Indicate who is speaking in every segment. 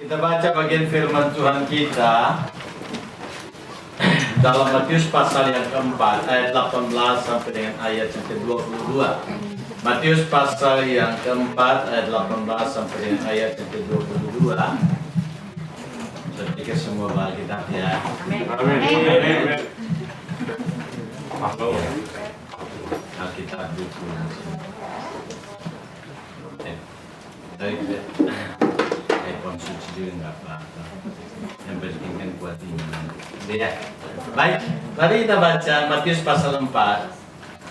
Speaker 1: Kita baca bagian firman Tuhan kita dalam Matius pasal yang keempat, ayat 18 sampai dengan ayat yang ke-22. Matius pasal yang keempat, ayat 18 sampai dengan ayat yang ke-22. Saya pikir semua Alkitab ya. Amin. Alkitab buku. Konsumsi juga nggak apa-apa. Yang penting kan kuat iman. Ya. Baik, mari kita baca Matius pasal 4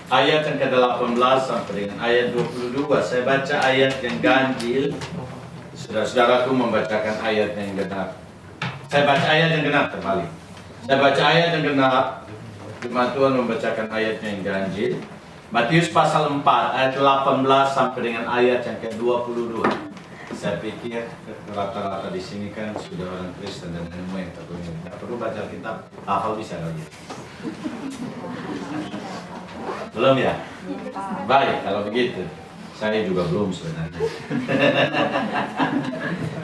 Speaker 1: ayat yang ke-18 sampai dengan ayat 22. Saya baca ayat yang ganjil. Saudara-saudaraku membacakan ayat yang genap. Saya baca ayat yang genap terbalik. Saya baca ayat yang genap. Firman Tuhan membacakan ayatnya yang ganjil. Matius pasal 4 ayat 18 sampai dengan ayat yang ke-22. Saya pikir rata-rata di sini kan sudah orang Kristen dan ilmu yang terpenuhi. Tidak perlu baca kitab, hafal bisa lagi. Belum ya? Baik, kalau begitu. Saya juga belum sebenarnya.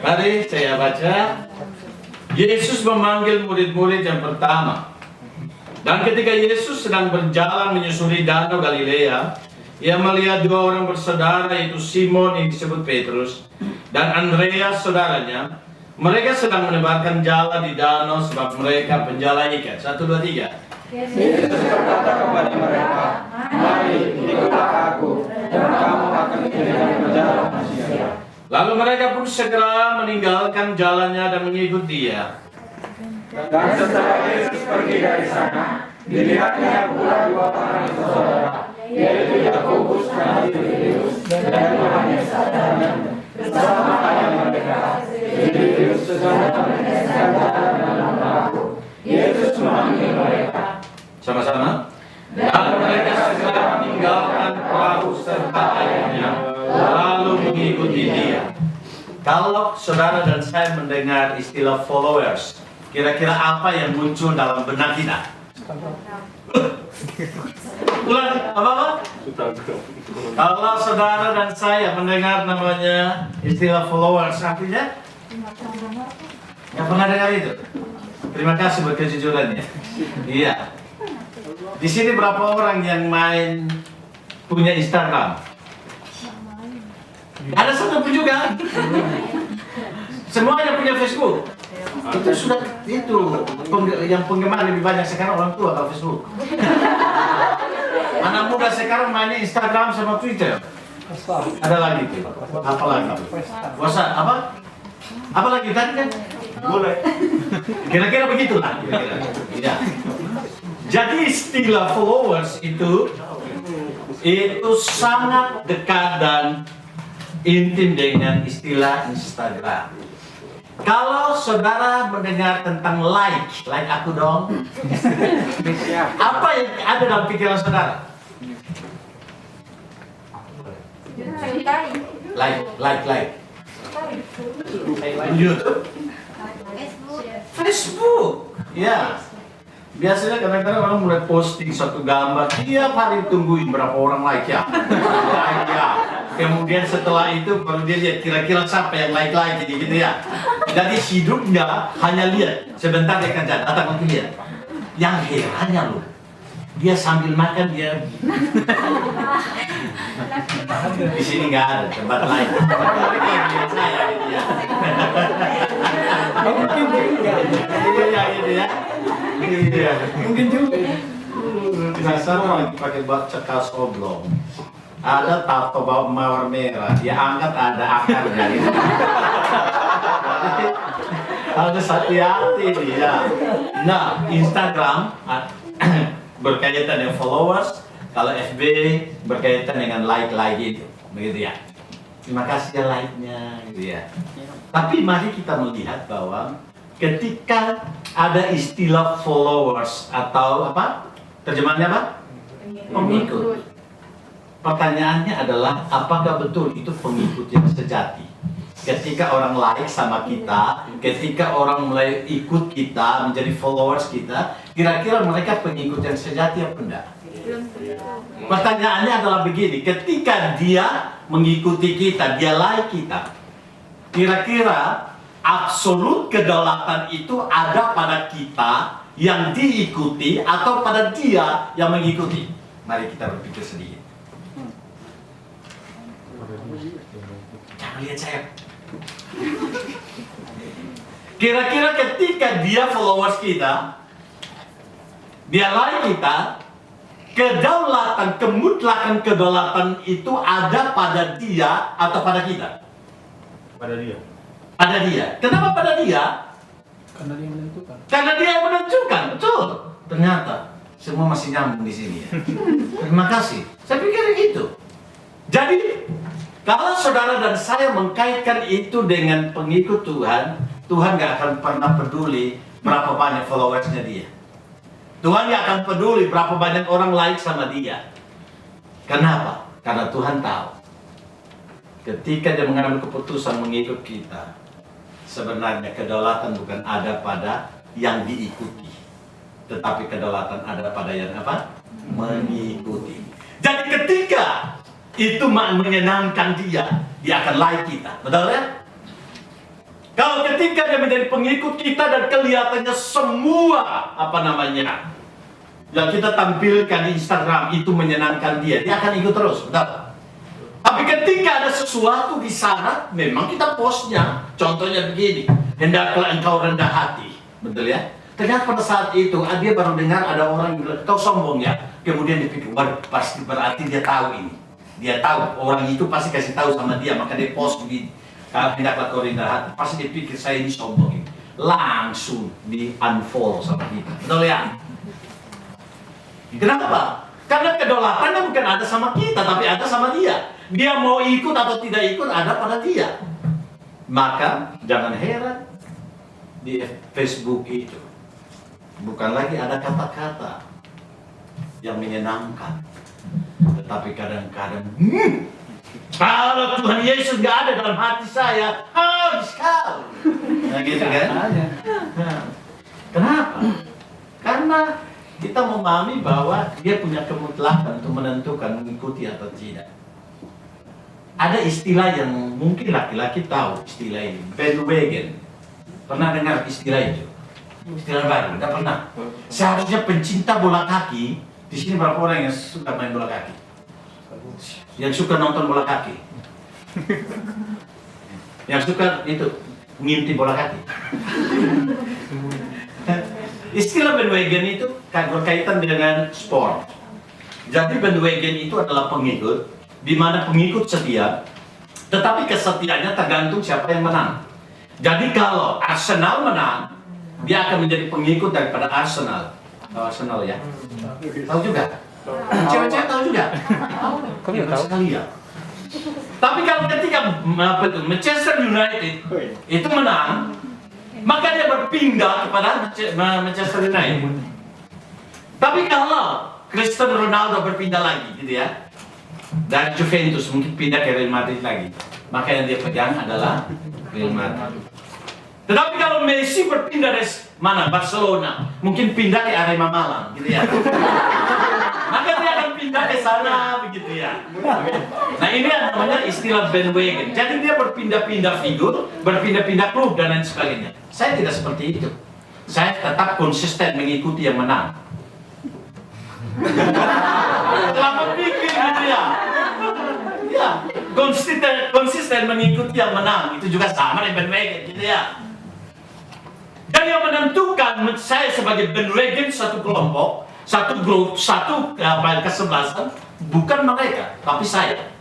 Speaker 1: Mari saya baca. Yesus memanggil murid-murid yang pertama. Dan ketika Yesus sedang berjalan menyusuri danau Galilea, ia melihat dua orang bersaudara, yaitu Simon yang disebut Petrus dan Andreas saudaranya. Mereka sedang menebarkan jala di danau sebab mereka penjala ikan. 1, 2, 3.
Speaker 2: Yesus berkata kepada mereka, "Mari, ikutlah aku, dan kamu akan menjadi penjala manusia."
Speaker 1: Lalu mereka pun segera meninggalkan jalannya dan mengikut dia.
Speaker 2: Dan setelah Yesus pergi dari sana, dilihatnya pula dua orang saudara, yaitu Yakobus dan Yohanes, dan Yohanes saudaranya, bersama ayah mereka. Yesus sedang berjalan dalam perahu. Yesus memanggil mereka.
Speaker 1: Sama-sama. Dan mereka segera meninggalkan perahu serta ayahnya, lalu mengikuti dia. Kalau saudara dan saya mendengar istilah followers, kira-kira apa yang muncul dalam benak kita? Ulang, apa? Kalau saudara dan saya mendengar namanya istilah followers, artinya? Yang pernah dengar itu? Terima kasih buat kejujurannya. Iya. Di sini berapa orang yang main punya Instagram? Ada satu pun juga. Semuanya punya Facebook. Itu sudah yang penggemar lebih banyak sekarang orang tua kalau Facebook. Anak muda sekarang mainnya Instagram sama Twitter. Ada lagi tuh. Apa lagi? WhatsApp apa? Apa lagi tadi kan? Boleh. Kira-kira begitulah. Iya. Jadi istilah followers itu sangat dekat dan intim dengan istilah Instagram. Kalau saudara mendengar tentang like aku dong, apa yang ada dalam pikiran saudara? Like. YouTube, Facebook, ya. Biasanya kadang-kadang orang mulai posting satu gambar, tiap hari tungguin berapa orang like ya. Kemudian setelah itu baru dia lihat kira-kira siapa yang like gitu ya. Jadi hidupnya hanya lihat, sebentar dia akan datang lagi lihat. Yang herannya loh, dia sambil makan dia. Di sini nggak ada tempat lain. Saya gitu ya. Mungkin juga. Gitu ya. Iya, mungkin juga. Biasa lagi pakai baca kaos oblong. Ada tato mawar merah, dia angkat ada akarnya. Gitu. Harus hati-hati dia. Nah, Instagram berkaitan dengan followers, kalau FB berkaitan dengan like itu, begitu ya. Terima kasih ya like-nya, gitu ya. Tapi mari kita melihat bahwa ketika ada istilah followers atau apa? Terjemahannya apa? Pengikut. Pertanyaannya adalah apakah betul itu pengikut yang sejati? Ketika orang like sama kita, ketika orang mulai ikut kita, menjadi followers kita, kira-kira mereka pengikut yang sejati apa enggak? Pertanyaannya adalah begini, ketika dia mengikuti kita, dia like kita, kira-kira absolut kedaulatan itu ada pada kita yang diikuti atau pada dia yang mengikuti. Mari kita berpikir sedikit. Jangan lihat saya. Kira-kira ketika dia followers kita, dia like kita, kedaulatan, kemutlakan kedaulatan itu ada pada dia atau pada kita?
Speaker 3: Pada dia.
Speaker 1: Pada dia. Kenapa pada dia?
Speaker 2: Karena dia menentukan.
Speaker 1: Karena dia yang menentukan, betul. Ternyata semua masih nyambung di sini ya. Terima kasih. Saya pikir gitu. Jadi, kalau saudara dan saya mengkaitkan itu dengan pengikut Tuhan, Tuhan gak akan pernah peduli berapa banyak followersnya dia. Tuhan gak akan peduli berapa banyak orang like sama dia. Kenapa? Karena Tuhan tahu ketika dia mengambil keputusan mengikut kita, sebenarnya kedaulatan bukan ada pada yang diikuti, tetapi kedaulatan ada pada yang apa? Mengikuti. Jadi ketika itu menyenangkan dia akan like kita, betul ya? Kalau ketika dia menjadi pengikut kita dan kelihatannya semua yang kita tampilkan di Instagram itu menyenangkan dia akan ikut terus, betul? Tapi ketika ada sesuatu di sana, memang kita postnya, contohnya begini, hendaklah engkau rendah hati, betul ya? Ternyata pada saat itu dia baru dengar ada orang yang bilang, kau sombong ya. Kemudian dipikir, wah pasti berarti dia tahu ini. Dia tahu, orang itu pasti kasih tahu sama dia, maka dia post begini. Kalau hendaklah kau rendah hati, pasti dia pikir saya ini sombong ini. Langsung di unfollow sama kita, betul ya? Kenapa? Karena kedaulatannya bukan ada sama kita, tapi ada sama dia. Dia mau ikut atau tidak ikut ada pada dia. Maka jangan heran di Facebook itu bukan lagi ada kata-kata yang menyenangkan, tetapi kadang-kadang kalau Tuhan Yesus gak ada dalam hati saya, habis kau. Nah gitu kan? Nah, kenapa? Karena kita memahami bahwa dia punya kemutlakan untuk menentukan mengikuti atau tidak. Ada istilah yang mungkin laki-laki tahu istilah ini, bandwagon. Pernah dengar istilah itu? Istilah baru, tidak pernah. Seharusnya pencinta bola kaki, di sini berapa orang yang suka main bola kaki? Yang suka nonton bola kaki? Yang suka itu ngintip bola kaki? Istilah bandwagon itu berkaitan dengan sport. Jadi bandwagon itu adalah pengikut, di mana pengikut setia, tetapi kesetiaannya tergantung siapa yang menang. Jadi kalau Arsenal menang, dia akan menjadi pengikut daripada Arsenal. Tahu Arsenal ya? Tahu juga? Cewek-cewek tahu juga?
Speaker 2: Kok nggak tahu?
Speaker 1: Sekali ya. Tapi kalau ketika Manchester United itu menang, maka dia berpindah kepada Manchester United. Tapi kalau Cristiano Ronaldo berpindah lagi, gitu ya, dari Juventus mungkin pindah ke Real Madrid lagi, maka yang dia pegang adalah Real Madrid. Tetapi kalau Messi berpindah dari mana? Barcelona, mungkin pindah ke Arema Malang, gitu ya. Maka dia akan pindah ke sana, begitu ya. Nah ini yang namanya istilah bandwagon. Jadi dia berpindah-pindah figur, berpindah-pindah klub dan lain sebagainya. Saya tidak seperti itu. Saya tetap konsisten mengikuti yang menang. Lama pikir gitu ya. Ya, konsisten mengikuti yang menang. Itu juga sama dengan bandwagon, gitu ya. Dan yang menentukan saya sebagai bandwagon satu kelompok, satu grup, satu kesebelasan, bukan mereka, tapi saya.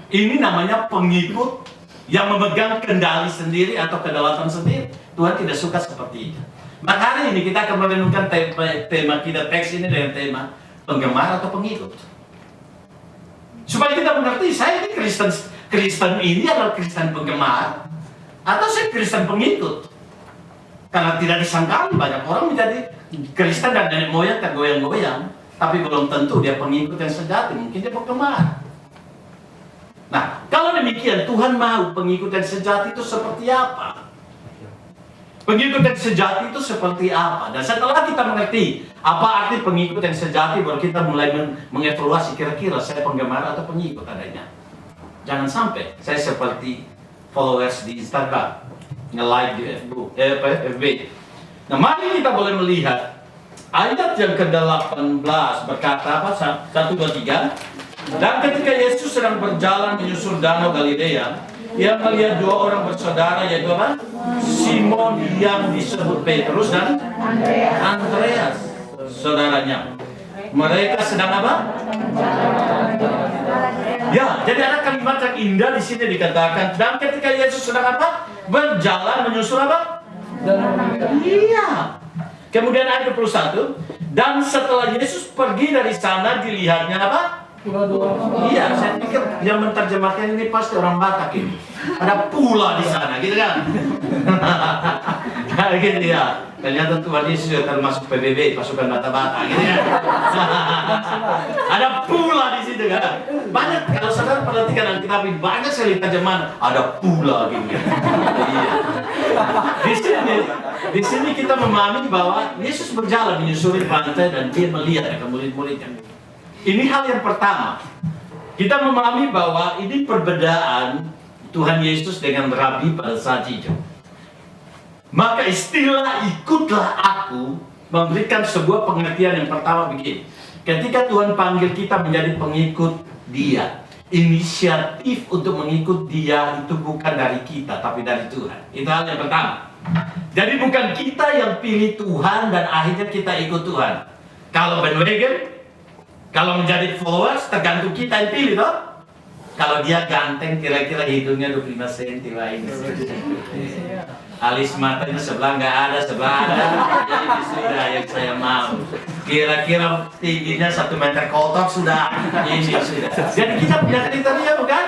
Speaker 1: Ini namanya pengikut yang memegang kendali sendiri atau kedaulatan sendiri. Tuhan tidak suka seperti itu. Maka hari ini kita akan merenungkan tema kita teks ini dengan tema penggemar atau pengikut. Supaya kita mengerti, saya ini Kristen ini adalah Kristen penggemar atau saya Kristen pengikut. Karena tidak disangkali banyak orang menjadi Kristen dan nenek moyang tergoyang-goyang, tapi belum tentu dia pengikut yang sejati, mungkin dia penggemar. Nah, kalau demikian Tuhan mau pengikut yang sejati itu seperti apa? Pengikut yang sejati itu seperti apa? Dan setelah kita mengerti apa arti pengikut yang sejati, baru kita mulai mengevaluasi kira-kira saya penggemar atau pengikut adanya. Jangan sampai saya seperti followers di Instagram, nge-like di FB. Nah, mari kita boleh melihat ayat yang ke-18 berkata apa? 1, 2, 3. Dan ketika Yesus sedang berjalan menyusur danau Galilea, ia melihat 2 orang bersaudara, yaitu apa? Simon yang disebut Petrus dan Andreas, saudaranya. Mereka sedang apa? Ya, jadi ada kalimat yang indah di sini dikatakan. Dan ketika Yesus sedang apa? Berjalan menyusur apa? Iya. Kemudian ayat 21. Dan setelah Yesus pergi dari sana, dilihatnya apa? Iya, saya pikir yang menerjemahkan ini pasti orang Batak ini. Ada pula di sana, gitu kan? Gitu ya. Ternyata Tuhan Yesus termasuk PBB, pasukan Bata-Bata, gitu ya. Ada pula di situ kan? Banyak, kalau saudara perhatikan Alkitab, banyak sekali terjemahan ada pula gitu. Iya. Di sini kita memahami bahwa Yesus berjalan menyusuri pantai dan dia melihat murid-muridnya. Ini hal yang pertama. Kita memahami bahwa ini perbedaan Tuhan Yesus dengan Rabi pada saat itu. Maka istilah ikutlah aku memberikan sebuah pengertian yang pertama begini. Ketika Tuhan panggil kita menjadi pengikut Dia, inisiatif untuk mengikut Dia itu bukan dari kita, tapi dari Tuhan. Itu hal yang pertama. Jadi bukan kita yang pilih Tuhan dan akhirnya kita ikut Tuhan. Kalau bandwagon, kalau menjadi followers, tergantung kita yang pilih, toh. Kalau dia ganteng, kira-kira hidungnya 25 cm lah ini. Alis matanya sebelah nggak ada, sebelah ada. Jadi sudah yang saya mau. Kira-kira tingginya 1 meter kotor sudah. Ini sudah. Jadi kita punya kriteria, bukan?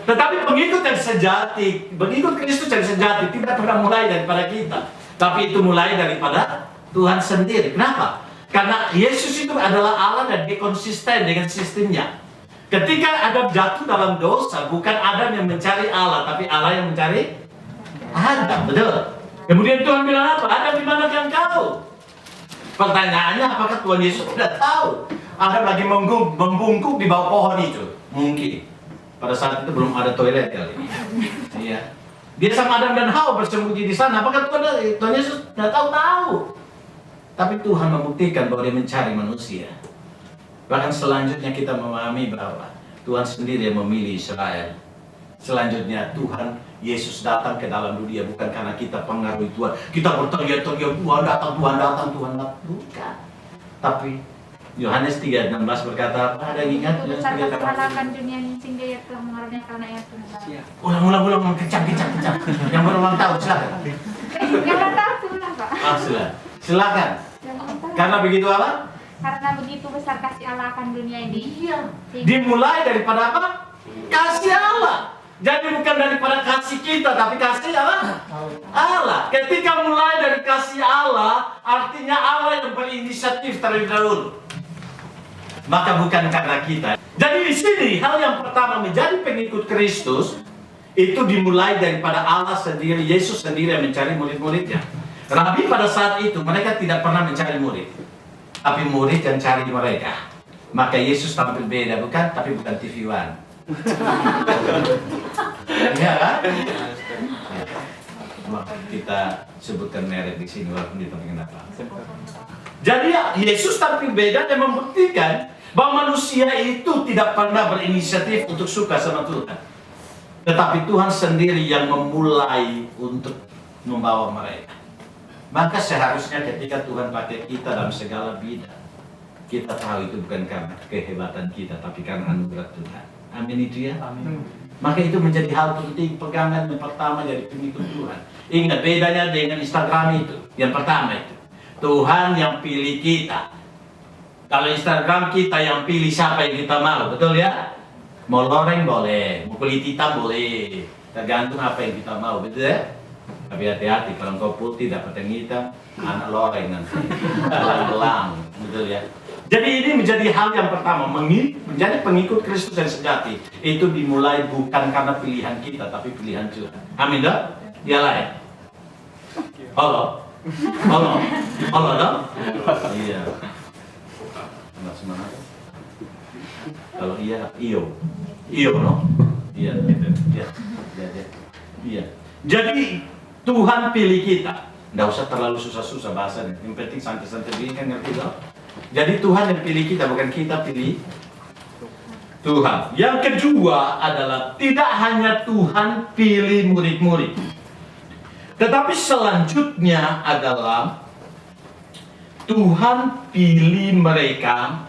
Speaker 1: Tetapi pengikut yang sejati, pengikut Kristus yang sejati tidak pernah mulai daripada kita. Tapi itu mulai daripada Tuhan sendiri. Kenapa? Karena Yesus itu adalah Allah dan dia konsisten dengan sistemnya. Ketika Adam jatuh dalam dosa, bukan Adam yang mencari Allah, tapi Allah yang mencari Adam, betul. Kemudian Tuhan bilang apa? Adam, di mana engkau? Pertanyaannya, apakah Tuhan Yesus tidak tahu? Adam lagi membungkuk di bawah pohon itu. Mungkin. Pada saat itu belum ada toilet kali. Iya. Dia sama Adam dan Hawa bersembunyi di sana. Apakah Tuhan Yesus tidak tahu? Tapi Tuhan membuktikan bahwa dia mencari manusia. Bahkan selanjutnya kita memahami bahwa Tuhan sendiri yang memilih Israel. Selanjutnya Tuhan Yesus datang ke dalam dunia bukan karena kita pengaruhi Tuhan. Kita berteriak-teriak, Tuhan datang, Tuhan datang, Tuhan datang. Bukan. Tapi Yohanes 3:16 berkata, apa ada yang ingat?
Speaker 3: Besarkan dunia ini sehingga ia telah mengaruniakan ayat Tuhan.
Speaker 1: Ulang, kencang. Yang berulang tahun, silakan.
Speaker 3: Yang ulang tahun ulang, Pak.
Speaker 1: Silakan. Karena begitu apa?
Speaker 3: Karena begitu besar kasih Allah akan dunia ini.
Speaker 1: Iya. Dimulai daripada apa? Kasih Allah. Jadi bukan daripada kasih kita, tapi kasih apa? Allah. Ketika mulai dari kasih Allah, artinya Allah yang berinisiatif terlebih dahulu. Maka bukan karena kita. Jadi di sini hal yang pertama menjadi pengikut Kristus itu dimulai daripada Allah sendiri, Yesus sendiri yang mencari murid-muridnya. Rabi pada saat itu mereka tidak pernah mencari murid, tapi murid yang cari mereka. Maka Yesus tampil beda, bukan? Tapi bukan TV One. Iya kan? Kita sebutkan merek di sini walaupun di tempat kenapa. Jadi Yesus tampil beda dan membuktikan bahwa manusia itu tidak pernah berinisiatif untuk suka sama Tuhan. Tetapi Tuhan sendiri yang memulai untuk membawa mereka. Maka seharusnya ketika Tuhan pakai kita dalam segala bidang, kita tahu itu bukan karena kehebatan kita, tapi karena anugerah Tuhan. Amin itu ya? Amin. Maka itu menjadi hal penting, pegangan yang pertama dari pengikut Tuhan. Ingat bedanya dengan Instagram itu. Yang pertama itu, Tuhan yang pilih kita. Kalau Instagram kita yang pilih siapa yang kita mau, betul ya? Mau loreng boleh, mau kulit hitam boleh. Tergantung apa yang kita mau, betul ya? Tapi hati-hati, kalau engkau putih dapat yang hitam, anak loreng nanti. Belang, betul ya? Jadi ini menjadi hal yang pertama, menjadi pengikut Kristus yang sejati. Itu dimulai bukan karena pilihan kita, tapi pilihan Tuhan. Amin dah? Iyalah ya? Halo? Dong? Iya. Enggak semangat. Kalau iya, iyo no? Iya, gitu. Iya. Iya. Jadi Tuhan pilih kita. Nggak usah terlalu susah-susah bahasanya. Yang penting santai-santai begini kan, ngerti loh. Jadi Tuhan yang pilih kita, bukan kita pilih Tuhan. Yang kedua adalah tidak hanya Tuhan pilih murid-murid, tetapi selanjutnya adalah Tuhan pilih mereka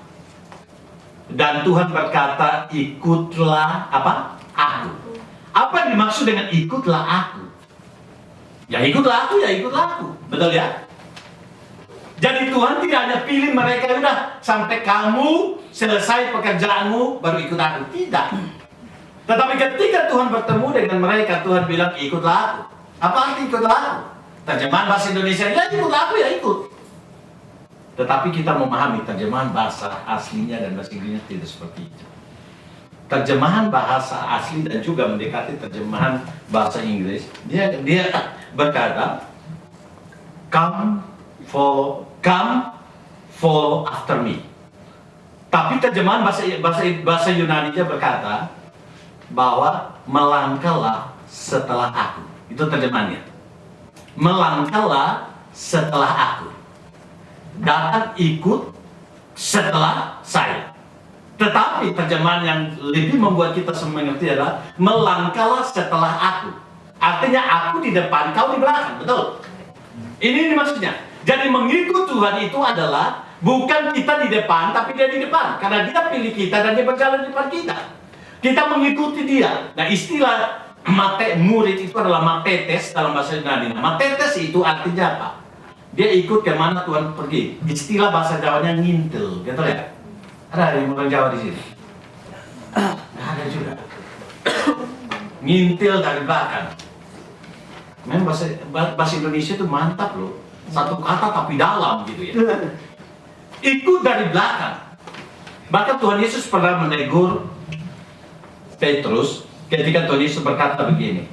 Speaker 1: dan Tuhan berkata, ikutlah apa? Aku. Apa yang dimaksud dengan ikutlah aku? Ya ikutlah aku, ya ikutlah aku. Betul ya? Jadi Tuhan tidak hanya pilih mereka, udah sampai kamu selesai pekerjaanmu baru ikut aku. Tidak. Tetapi ketika Tuhan bertemu dengan mereka, Tuhan bilang, ikutlah aku. Apa arti ikutlah aku? Terjemahan bahasa Indonesia, ya ikutlah aku, ya ikut. Tetapi kita memahami terjemahan bahasa aslinya dan bahasa Inggrisnya tidak seperti itu. Terjemahan bahasa asli dan juga mendekati terjemahan bahasa Inggris, dia berkata, come follow after me. Tapi terjemahan bahasa Yunani-nya berkata bahwa melangkahlah setelah aku. Itu terjemahannya. Melangkahlah setelah aku. Datang ikut setelah saya. Tetapi terjemahan yang lebih membuat kita semua mengerti adalah melangkahlah setelah aku. Artinya aku di depan, kau di belakang, betul? Ini maksudnya. Jadi mengikut Tuhan itu adalah bukan kita di depan, tapi dia di depan. Karena dia pilih kita dan dia berjalan di depan kita. Kita mengikuti dia. Nah, istilah murid itu adalah matetes dalam bahasa Yunani. Matetes itu artinya apa? Dia ikut kemana Tuhan pergi. Istilah bahasa Jawanya ngintil, gitu ya? Ada yang orang Jawa di sini? Nggak ada juga. Ngintil dari belakang. Memang bahasa Indonesia itu mantap loh. Satu kata tapi dalam gitu ya. Ikut dari belakang. Bahkan Tuhan Yesus pernah menegur Petrus ketika Tuhan Yesus berkata begini,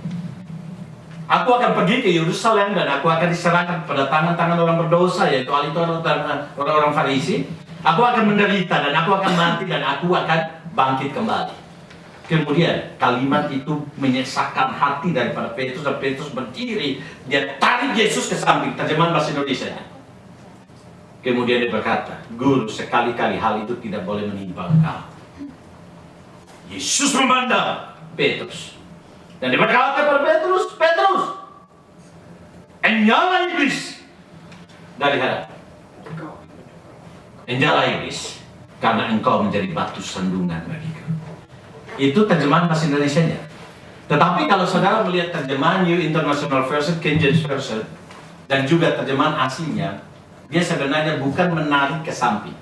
Speaker 1: aku akan pergi ke Yerusalem dan aku akan diserahkan pada tangan-tangan orang berdosa, yaitu orang-orang Farisi. Aku akan menderita dan aku akan mati dan aku akan bangkit kembali. Kemudian kalimat itu menyesakkan hati daripada Petrus dan Petrus berdiri. Dia tarik Yesus ke samping, terjemahan bahasa Indonesia. Kemudian dia berkata, Guru, sekali-kali hal itu tidak boleh menimpa engkau. Yesus memandang Petrus dan dia berkata kepada Petrus, Petrus, enjala iblis dari hadapan. Enjala iblis, karena engkau menjadi batu sandungan bagiku. Itu terjemahan bahasa Indonesianya. Tetapi kalau saudara melihat terjemahan New International Version, King James Version, dan juga terjemahan aslinya, dia sebenarnya bukan menarik ke samping,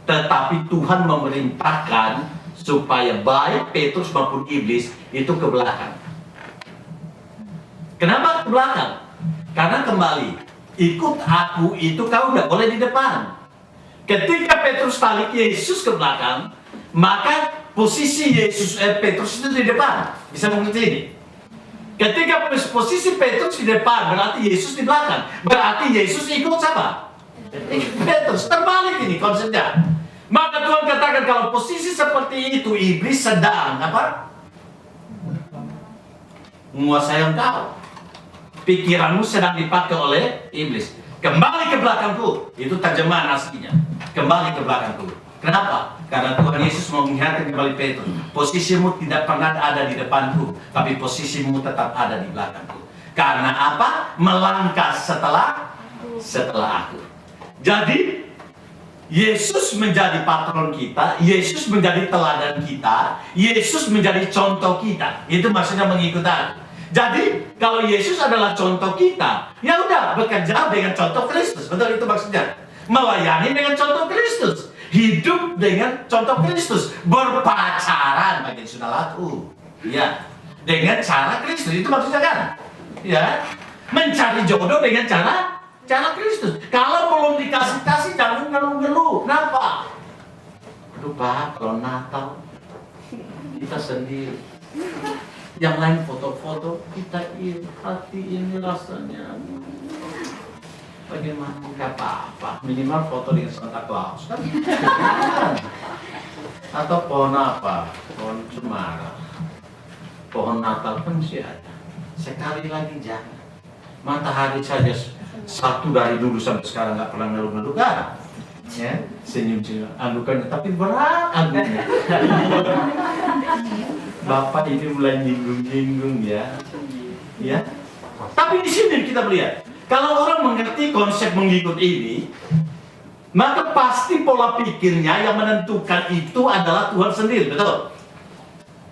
Speaker 1: tetapi Tuhan memerintahkan supaya baik Petrus maupun iblis itu ke belakang. Kenapa ke belakang? Karena kembali, ikut aku itu kau tidak boleh di depan. Ketika Petrus tarik Yesus ke belakang, maka posisi Petrus itu di depan. Bisa mengerti ini? Ketika posisi Petrus di depan, berarti Yesus di belakang. Berarti Yesus ikut siapa? Petrus. Terbalik ini konsepnya. Maka Tuhan katakan kalau posisi seperti itu, iblis sedang apa? Menguasai engkau. Pikiranmu sedang dipakai oleh iblis. Kembali ke belakangku. Itu terjemahan aslinya. Kembali ke belakangku. Kenapa? Karena Tuhan Yesus mau mengingatkan kembali Petrus, posisimu tidak pernah ada di depanku, tapi posisimu tetap ada di belakangku. Karena apa? Melangkah setelah aku. Jadi Yesus menjadi patron kita, Yesus menjadi teladan kita, Yesus menjadi contoh kita. Itu maksudnya mengikuti aku. Jadi kalau Yesus adalah contoh kita, ya udah bekerja dengan contoh Kristus. Betul itu maksudnya. Melayani dengan contoh Kristus. Hidup dengan contoh Kristus. Berpacaran bagi saudaraku. Ya. Dengan cara Kristus. Itu maksudnya kan? Ya. Mencari jodoh dengan cara Kristus. Kalau belum dikasih-kasih jangan ngeluh-ngeluh. Kenapa? Aduh Pak, kalau Natal kita sendiri. Yang lain foto-foto, kita hati ini rasanya bagaimana? Gak apa-apa, minimal foto dengan Santa Claus kan? Atau pohon apa? Pohon cemara. Pohon Natal pun masih ada. Sekali lagi jangan. Matahari saja satu dari dulu sampai sekarang nggak pernah ngeluh-ngeluh kan? Ya, senyum-senyum, anukannya tapi berat anunya. Bapak ini mulai nyinggung-nyinggung ya. Ya. Tapi di sini kita melihat, kalau orang mengerti konsep mengikut ini, maka pasti pola pikirnya yang menentukan itu adalah Tuhan sendiri, betul?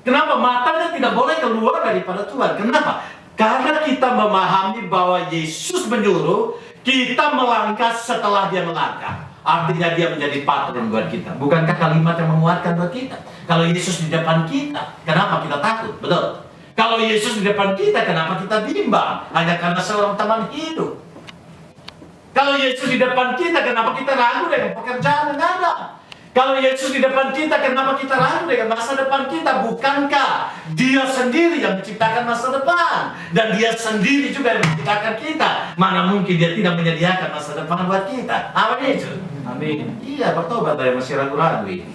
Speaker 1: Kenapa? Matanya tidak boleh keluar daripada Tuhan. Kenapa? Karena kita memahami bahwa Yesus menyuruh kita melangkah setelah dia melangkah. Artinya dia menjadi patron buat kita. Bukankah kalimat yang menguatkan buat kita? Kalau Yesus di depan kita, kenapa kita takut? Betul. Kalau Yesus di depan kita, kenapa kita bimbang? Hanya karena seorang teman hidup. Kalau Yesus di depan kita, kenapa kita ragu dengan pekerjaan yang ada? Kalau Yesus di depan kita, kenapa kita ragu dengan masa depan kita? Bukankah Dia sendiri yang menciptakan masa depan? Dan Dia sendiri juga yang menciptakan kita. Mana mungkin Dia tidak menyediakan masa depan buat kita? Apa itu? Amin. Iya, bertobatlah yang masih ragu-ragu ini.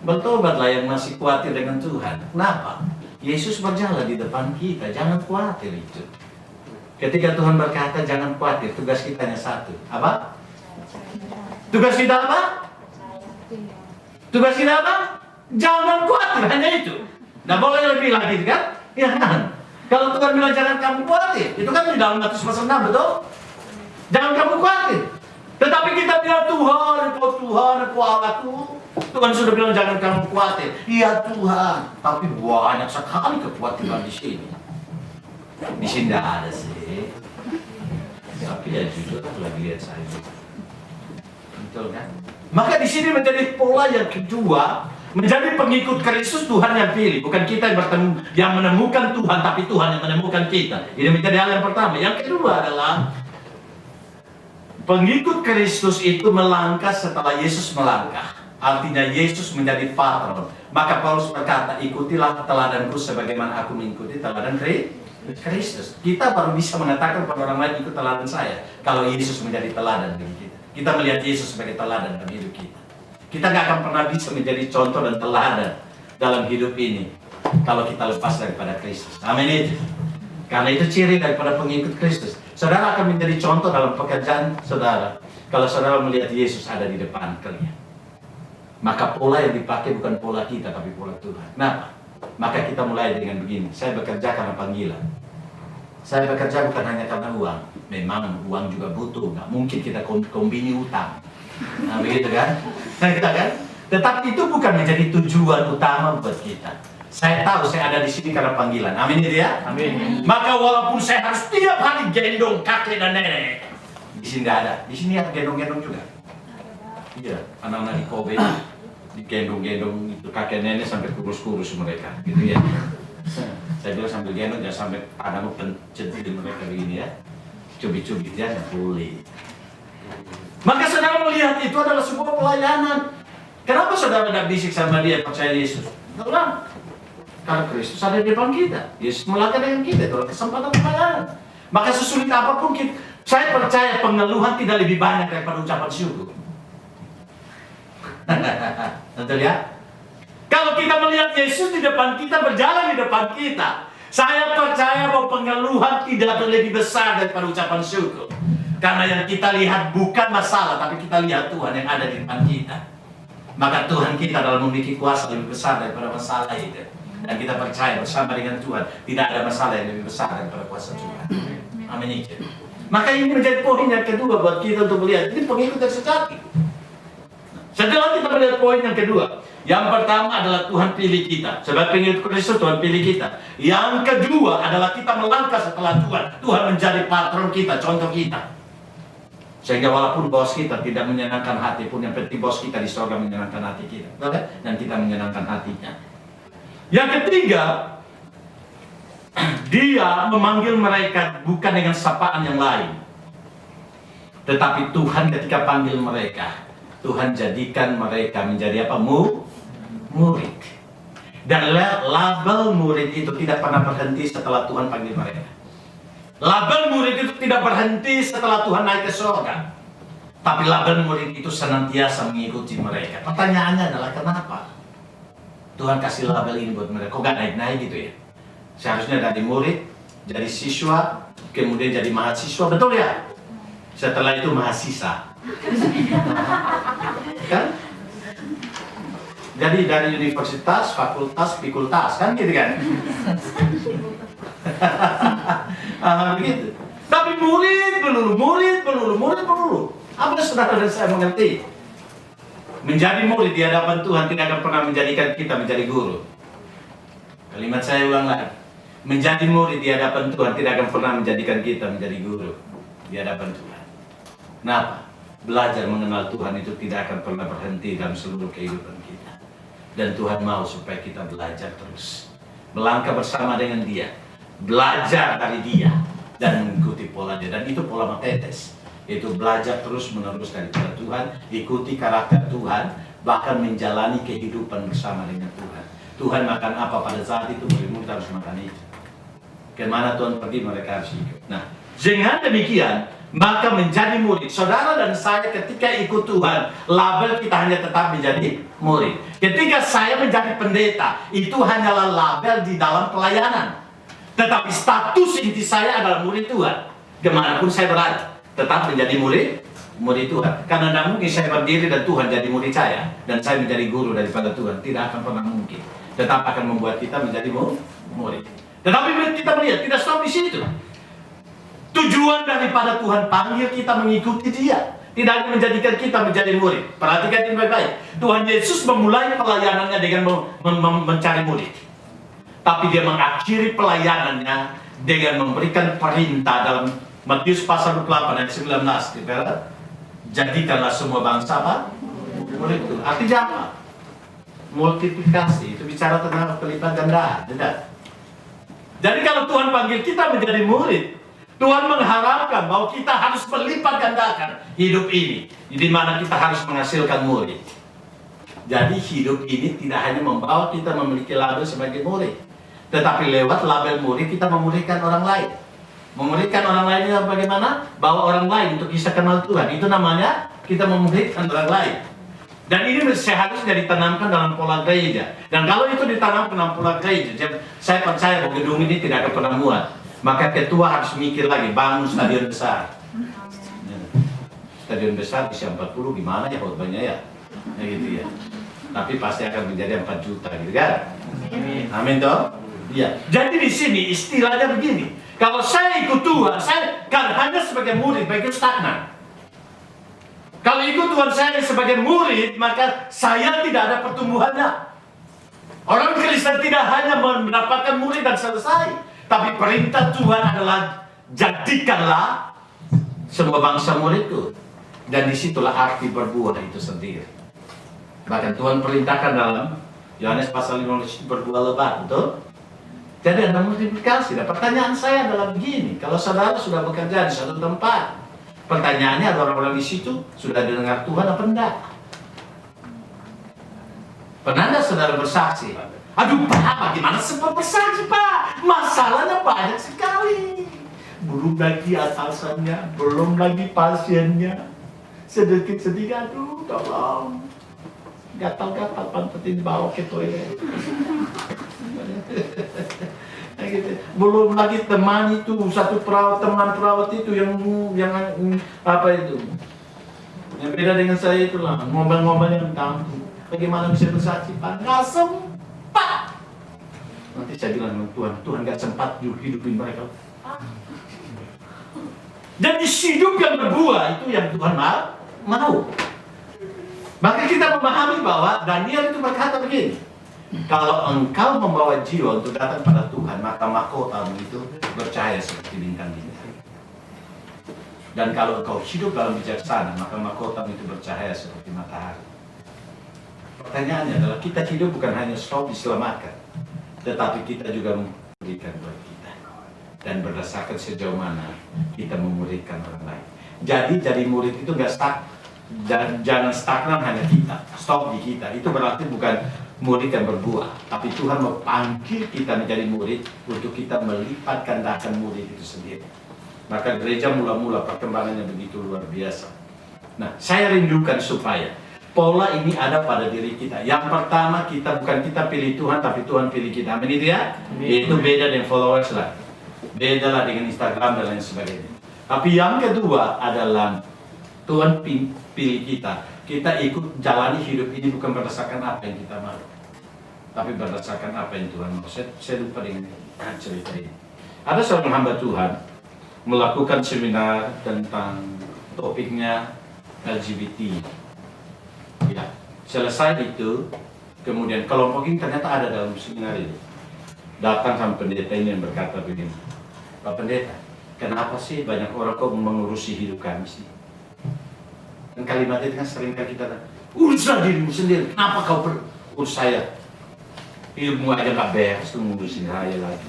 Speaker 1: Bertobatlah yang masih khawatir dengan Tuhan. Kenapa? Yesus berjalan di depan kita, jangan khawatir itu. Ketika Tuhan berkata jangan khawatir, tugas kita hanya satu. Apa? Tugas kita apa? Tugas kita apa? Jangan khawatir, hanya itu. Nah, boleh lebih lagi kan? Ya kan? Kalau Tuhan bilang jangan kamu khawatir, itu kan di dalam Matius pasal 6, betul? Jangan kamu khawatir. Tetapi kita bilang Tuhan, engkau Allahku. Tuhan sudah bilang jangan kamu khawatir. Iya Tuhan, tapi banyak sekali kekhawatiran di sini. Di sini tidak ada sih. Tapi ya jujur lagi lihat saja. Betul kan? Maka di sini menjadi pola yang kedua, menjadi pengikut Kristus Tuhan yang pilih, bukan kita yang bertemu, yang menemukan Tuhan, tapi Tuhan yang menemukan kita. Ini menjadi hal yang pertama. Yang kedua adalah pengikut Kristus itu melangkah setelah Yesus melangkah. Artinya Yesus menjadi patron. Maka Paulus berkata, ikutilah teladanku sebagaimana aku mengikuti teladan Kristus. Kita baru bisa mengatakan kepada orang lain ikut teladan saya kalau Yesus menjadi teladan bagi kita. Kita melihat Yesus sebagai teladan dalam hidup kita. Kita gak akan pernah bisa menjadi contoh dan teladan dalam hidup ini kalau kita lepas daripada Kristus. Amin itu. Karena itu ciri daripada pengikut Kristus. Saudara akan menjadi contoh dalam pekerjaan saudara kalau saudara melihat Yesus ada di depan kalian. Maka pola yang dipakai bukan pola kita tapi pola Tuhan. Nah, maka kita mulai dengan begini. Saya bekerja karena panggilan. Saya bekerja bukan hanya karena uang. Memang uang juga butuh. Nggak mungkin kita kombini utang. Nah begitu kan? Nah kita kan? Tetapi itu bukan menjadi tujuan utama buat kita. Saya tahu saya ada di sini karena panggilan. Amin itu ya? Amin. Maka walaupun saya harus tiap hari gendong kakek dan nenek, di sini tidak ada. Di sini ada gendong-gendong juga. Iya, anak-anak di Kobe digendong-gendong itu kakek nenek sampai kurus-kurus mereka, gitu ya. Saya bilang sambil gendong jangan sampai ada pencet di mereka begini ya. Cubit-cubit ya, boleh. Maka saudara melihat itu adalah sebuah pelayanan. Kenapa saudara tidak bisik sama dia percaya Yesus? Karena Kristus ada di depan kita. Yesus melangkah dengan kita. Itu kesempatan pelayanan. Maka sesulit apapun kita, saya percaya pengeluhan tidak lebih banyak daripada ucapan syukur. Betul ya? Kalau kita melihat Yesus di depan kita, berjalan di depan kita, saya percaya bahwa pengeluhan tidak lebih besar daripada ucapan syukur. Karena yang kita lihat bukan masalah, tapi kita lihat Tuhan yang ada di depan kita. Maka Tuhan kita dalam memiliki kuasa lebih besar daripada masalah itu. Dan kita percaya bersama dengan Tuhan, tidak ada masalah yang lebih besar daripada kuasa Tuhan. Amin. Maka ini menjadi poin yang kedua buat kita untuk melihat. Ini pengikut yang sejati. Setelah kita melihat poin yang kedua, yang pertama adalah Tuhan pilih kita. Sebab pengikut Kristus Tuhan pilih kita. Yang kedua adalah kita melangkah setelah Tuhan. Tuhan menjadi patron kita, contoh kita. Sehingga walaupun bos kita tidak menyenangkan hati pun, yang penting bos kita di surga menyenangkan hati kita. Dan kita menyenangkan hatinya. Yang ketiga, dia memanggil mereka bukan dengan sapaan yang lain. Tetapi Tuhan ketika panggil mereka, Tuhan jadikan mereka menjadi apa? Murid. Dan label murid itu tidak pernah berhenti setelah Tuhan panggil mereka. Label murid itu tidak berhenti setelah Tuhan naik ke surga. Tapi label murid itu senantiasa mengikuti mereka. Pertanyaannya adalah kenapa Tuhan kasih label ini buat mereka? Kok gak naik-naik gitu ya? Seharusnya dari murid Jadi siswa, kemudian jadi mahasiswa, betul ya? Setelah itu mahasiswa. Kan? Jadi dari universitas, fakultas, fikultas, kan gitu kan? Begitu. Tapi murid melulu. Apa saudara dan saya mengerti? Menjadi murid di hadapan Tuhan tidak akan pernah menjadikan kita menjadi guru. Kalimat saya ulang lagi. Menjadi murid di hadapan Tuhan tidak akan pernah menjadikan kita menjadi guru di hadapan Tuhan. Kenapa? Belajar mengenal Tuhan itu tidak akan pernah berhenti dalam seluruh kehidupan kita. Dan Tuhan mau supaya kita belajar terus. Melangkah bersama dengan Dia. Belajar dari Dia. Dan mengikuti pola Dia. Dan itu pola Matetes. Itu belajar terus menerus daripada Tuhan. Ikuti karakter Tuhan. Bahkan menjalani kehidupan bersama dengan Tuhan. Tuhan makan apa pada saat itu, murid-murid harus makan itu. Kemana Tuhan pergi, mereka harus ikut. Nah, dengan demikian, maka menjadi murid. Saudara dan saya ketika ikut Tuhan, label kita hanya tetap menjadi murid. Ketika saya menjadi pendeta, itu hanyalah label di dalam pelayanan. Tetapi status inti saya adalah murid Tuhan. Kemanapun saya berada, tetap menjadi murid Tuhan. Karena tidak mungkin saya berdiri dan Tuhan jadi murid saya, dan saya menjadi guru daripada Tuhan. Tidak akan pernah mungkin. Tetap akan membuat kita menjadi murid. Tetapi kita melihat, tidak stop di situ. Tujuan daripada Tuhan panggil kita mengikuti Dia. Tidak hanya menjadikan kita menjadi murid. Perhatikan ini baik-baik. Tuhan Yesus memulai pelayanannya dengan mencari murid. Tapi Dia mengakhiri pelayanannya dengan memberikan perintah dalam Matius pasal 28 ayat 19. Jadikanlah semua bangsa apa? Murid itu. Artinya apa? Multiplikasi. Itu bicara tentang kelipat gandaan. Tidak. Jadi kalau Tuhan panggil kita menjadi murid, Tuhan mengharapkan bahwa kita harus melipat gandakan hidup ini, di mana kita harus menghasilkan murid. Jadi hidup ini tidak hanya membawa kita memiliki label sebagai murid, tetapi lewat label murid kita memuridkan orang lain. Memuridkan orang lain itu bagaimana? Bawa orang lain untuk bisa kenal Tuhan. Itu namanya kita memuridkan orang lain. Dan ini seharusnya ditanamkan dalam pola gereja. Dan kalau itu ditanamkan dalam pola gereja, saya percaya bahwa gedung ini tidak akan pernah muat. Maka ketua harus mikir lagi, bangun stadion besar. Stadion besar bisa 40, gimana ya khotbahnya ya? Gitu ya. Tapi pasti akan menjadi 4 juta gitu kan? Amin toh? Iya. Jadi di sini istilahnya begini. Kalau saya ikut Tuhan, saya kan hanya sebagai murid, baik stagnan. Kalau ikut Tuhan saya sebagai murid, maka saya tidak ada pertumbuhannya. Orang Kristen tidak hanya mendapatkan murid dan selesai. Tapi perintah Tuhan adalah jadikanlah semua bangsa muridku. Dan disitulah arti berbuah itu sendiri. Bahkan Tuhan perintahkan dalam Yohanes pasal 15 berbuah lebat, betul? Jadi ada multiplikasi. Nah, pertanyaan saya adalah begini. Kalau saudara sudah bekerja di satu tempat, pertanyaannya ada orang-orang di situ sudah dengar Tuhan apa enggak? Pernah enggak saudara bersaksi? Aduh Pak, bagaimana sempat bersaksi Pak? Masalahnya banyak sekali. Belum lagi atasannya, belum lagi pasiennya. Sedikit-sedikit, aduh tolong. Gatal-gatal pantetin bawa ke toilet. Gitu. Belum lagi teman itu, satu teman perawat itu yang apa itu? Yang beda dengan saya itulah, ngomel-ngomel yang tampil. Bagaimana bisa bersaksi Pak? Nggak sempat. Nanti saya bilang sama Tuhan nggak sempat hidupin mereka. Dan hidup yang berbuah itu yang Tuhan mau. Maka kita memahami bahwa Daniel itu berkata begini. Kalau engkau membawa jiwa untuk datang pada Tuhan, maka mahkotamu itu bercahaya seperti bintang-bintang. Dan kalau engkau hidup dalam bijaksana, maka mahkotamu itu bercahaya seperti matahari. Pertanyaannya adalah kita hidup bukan hanya stop diselamatkan, tetapi kita juga memberikan buat kita. Dan berdasarkan sejauh mana kita memuridkan orang lain. Jadi murid itu nggak stuck. Jangan stagnan hanya kita, stop di kita. Itu berarti bukan murid yang berbuah, tapi Tuhan memanggil kita menjadi murid untuk kita melipat gandakan murid itu sendiri. Maka gereja mula-mula perkembangannya begitu luar biasa. Nah, saya rindukan supaya pola ini ada pada diri kita. Yang pertama, bukan kita pilih Tuhan, tapi Tuhan pilih kita. Amin itu ya? Itu beda dengan followers lah. Beda lah dengan Instagram dan lain sebagainya. Tapi yang kedua adalah Tuhan pilih kita. Kita ikut jalani hidup ini bukan berdasarkan apa yang kita mau, tapi berdasarkan apa yang Tuhan mau. Saya lupa dengan cerita ini. Ada seorang hamba Tuhan melakukan seminar tentang topiknya LGBT. Ya, selesai itu, kemudian kelompok ini ternyata ada dalam seminar itu. Datang sama pendeta ini yang berkata begini, Pak Pendeta, kenapa sih banyak orang kok mengurusi hidup kami sih? Dan kalimat itu kan sering kali kita uruslah dirimu sendiri, kenapa kau urus saya? Hidupmu aja gak beres, lu ngurusin saya lagi.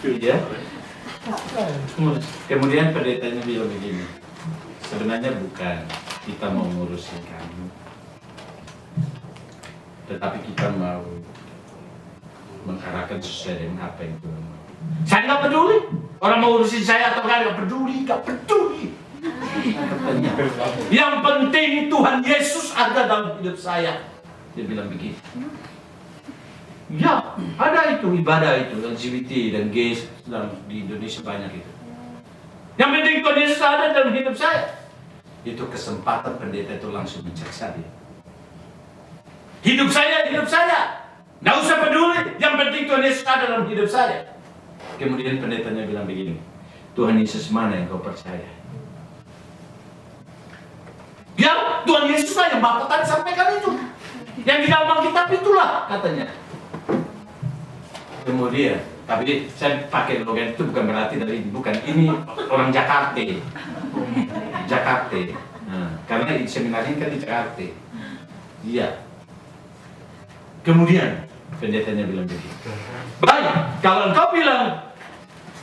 Speaker 1: Iya. Kemudian pendetanya bilang begini, sebenarnya bukan kita mau ngurusin kamu, tetapi kita mau mengarahkan sesuai dengan apa yang Tuhan mau. Saya nggak peduli orang mau urusin saya atau nggak peduli. Katanya, yang penting Tuhan Yesus ada dalam hidup saya. Dia bilang begitu. Ya, ada itu ibadah itu LGBT dan gays dalam di Indonesia banyak itu. Yang penting Tuhan Yesus ada dalam hidup saya. Itu kesempatan pendeta itu langsung mencaksa dia. Hidup saya. Nggak usah peduli, yang penting Tuhan Yesus ada dalam hidup saya. Kemudian pendetanya bilang begini, Tuhan Yesus mana yang kau percaya? Ya, Tuhan Yesus lah yang Bapak tadi sampaikan itu. Yang di dalam Alkitab itulah katanya. Kemudian, tapi saya pakai logan itu bukan berarti bukan ini orang Jakarta. Nah, karena seminar ini kan di Jakarta. Iya. Kemudian pendetanya bilang begitu. Baik, kalau engkau bilang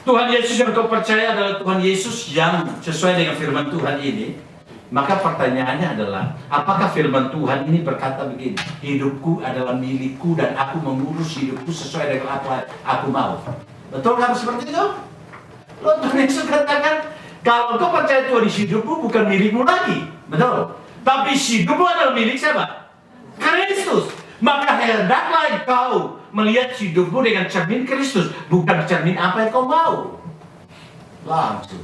Speaker 1: Tuhan Yesus yang kau percaya adalah Tuhan Yesus yang sesuai dengan firman Tuhan ini, maka pertanyaannya adalah, apakah firman Tuhan ini berkata begini, hidupku adalah milikku dan aku mengurus hidupku sesuai dengan apa aku mau. Betul kan seperti itu? Loh, Tuhan Yesus katakan, kalau engkau percaya Tuhan hidupmu bukan milikmu lagi. Betul. Tapi hidupmu adalah milik siapa? Kristus. Maka hendaklah kau melihat hidupmu dengan cermin Kristus, bukan cermin apa yang kau mau. Langsung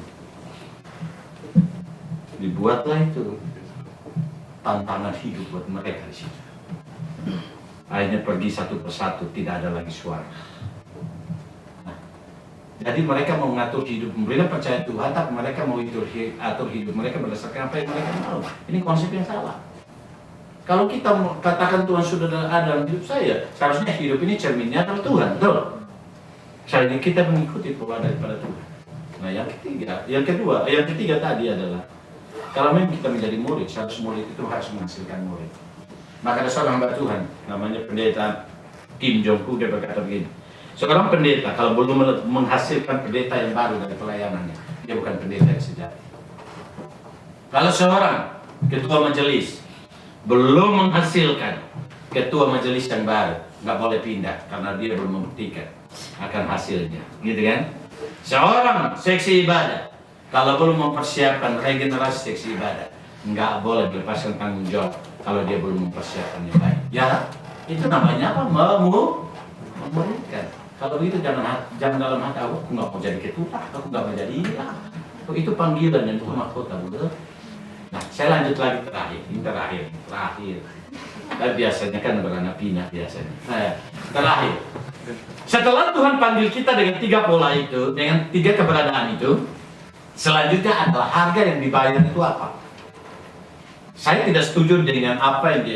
Speaker 1: dibuatlah itu tantangan hidup buat mereka di situ. Akhirnya pergi satu persatu, tidak ada lagi suara. Nah, jadi mereka mau mengatur hidup, mereka percaya Tuhan, tapi mereka mau atur hidup mereka berdasarkan apa yang mereka mau. Ini konsep yang salah. Kalau kita katakan Tuhan sudah ada dalam hidup saya, seharusnya hidup ini cerminnya adalah Tuhan, betul? Seharusnya kita mengikuti pola daripada Tuhan. Nah, yang ketiga tadi adalah, kalau memang kita menjadi murid, seharusnya murid itu harus menghasilkan murid. Maka ada seorang hamba Tuhan, namanya pendeta Kim Jong-Gu, dia berkata begini, seorang pendeta kalau belum menghasilkan pendeta yang baru dari pelayanannya, dia bukan pendeta yang sejati. Kalau seorang ketua majelis belum menghasilkan ketua majelis yang baru, nggak boleh pindah karena dia belum membuktikan akan hasilnya, gitu kan? Seorang seksi ibadah kalau belum mempersiapkan regenerasi seksi ibadah, nggak boleh melepaskan tanggung jawab kalau dia belum mempersiapkannya baik. Ya, itu namanya apa? Memuridkan. Kalau itu jangan dalam hati, aku nggak mau jadi ketua, aku nggak mau jadi ini. Itu panggilan dan itu mahkota, betul? Nah, saya lanjut lagi terakhir. Dan biasanya kan beranak pinak biasanya. Terakhir. Setelah Tuhan panggil kita dengan 3 pola itu, dengan 3 keberadaan itu, selanjutnya adalah harga yang dibayar itu apa? Saya tidak setuju dengan apa yang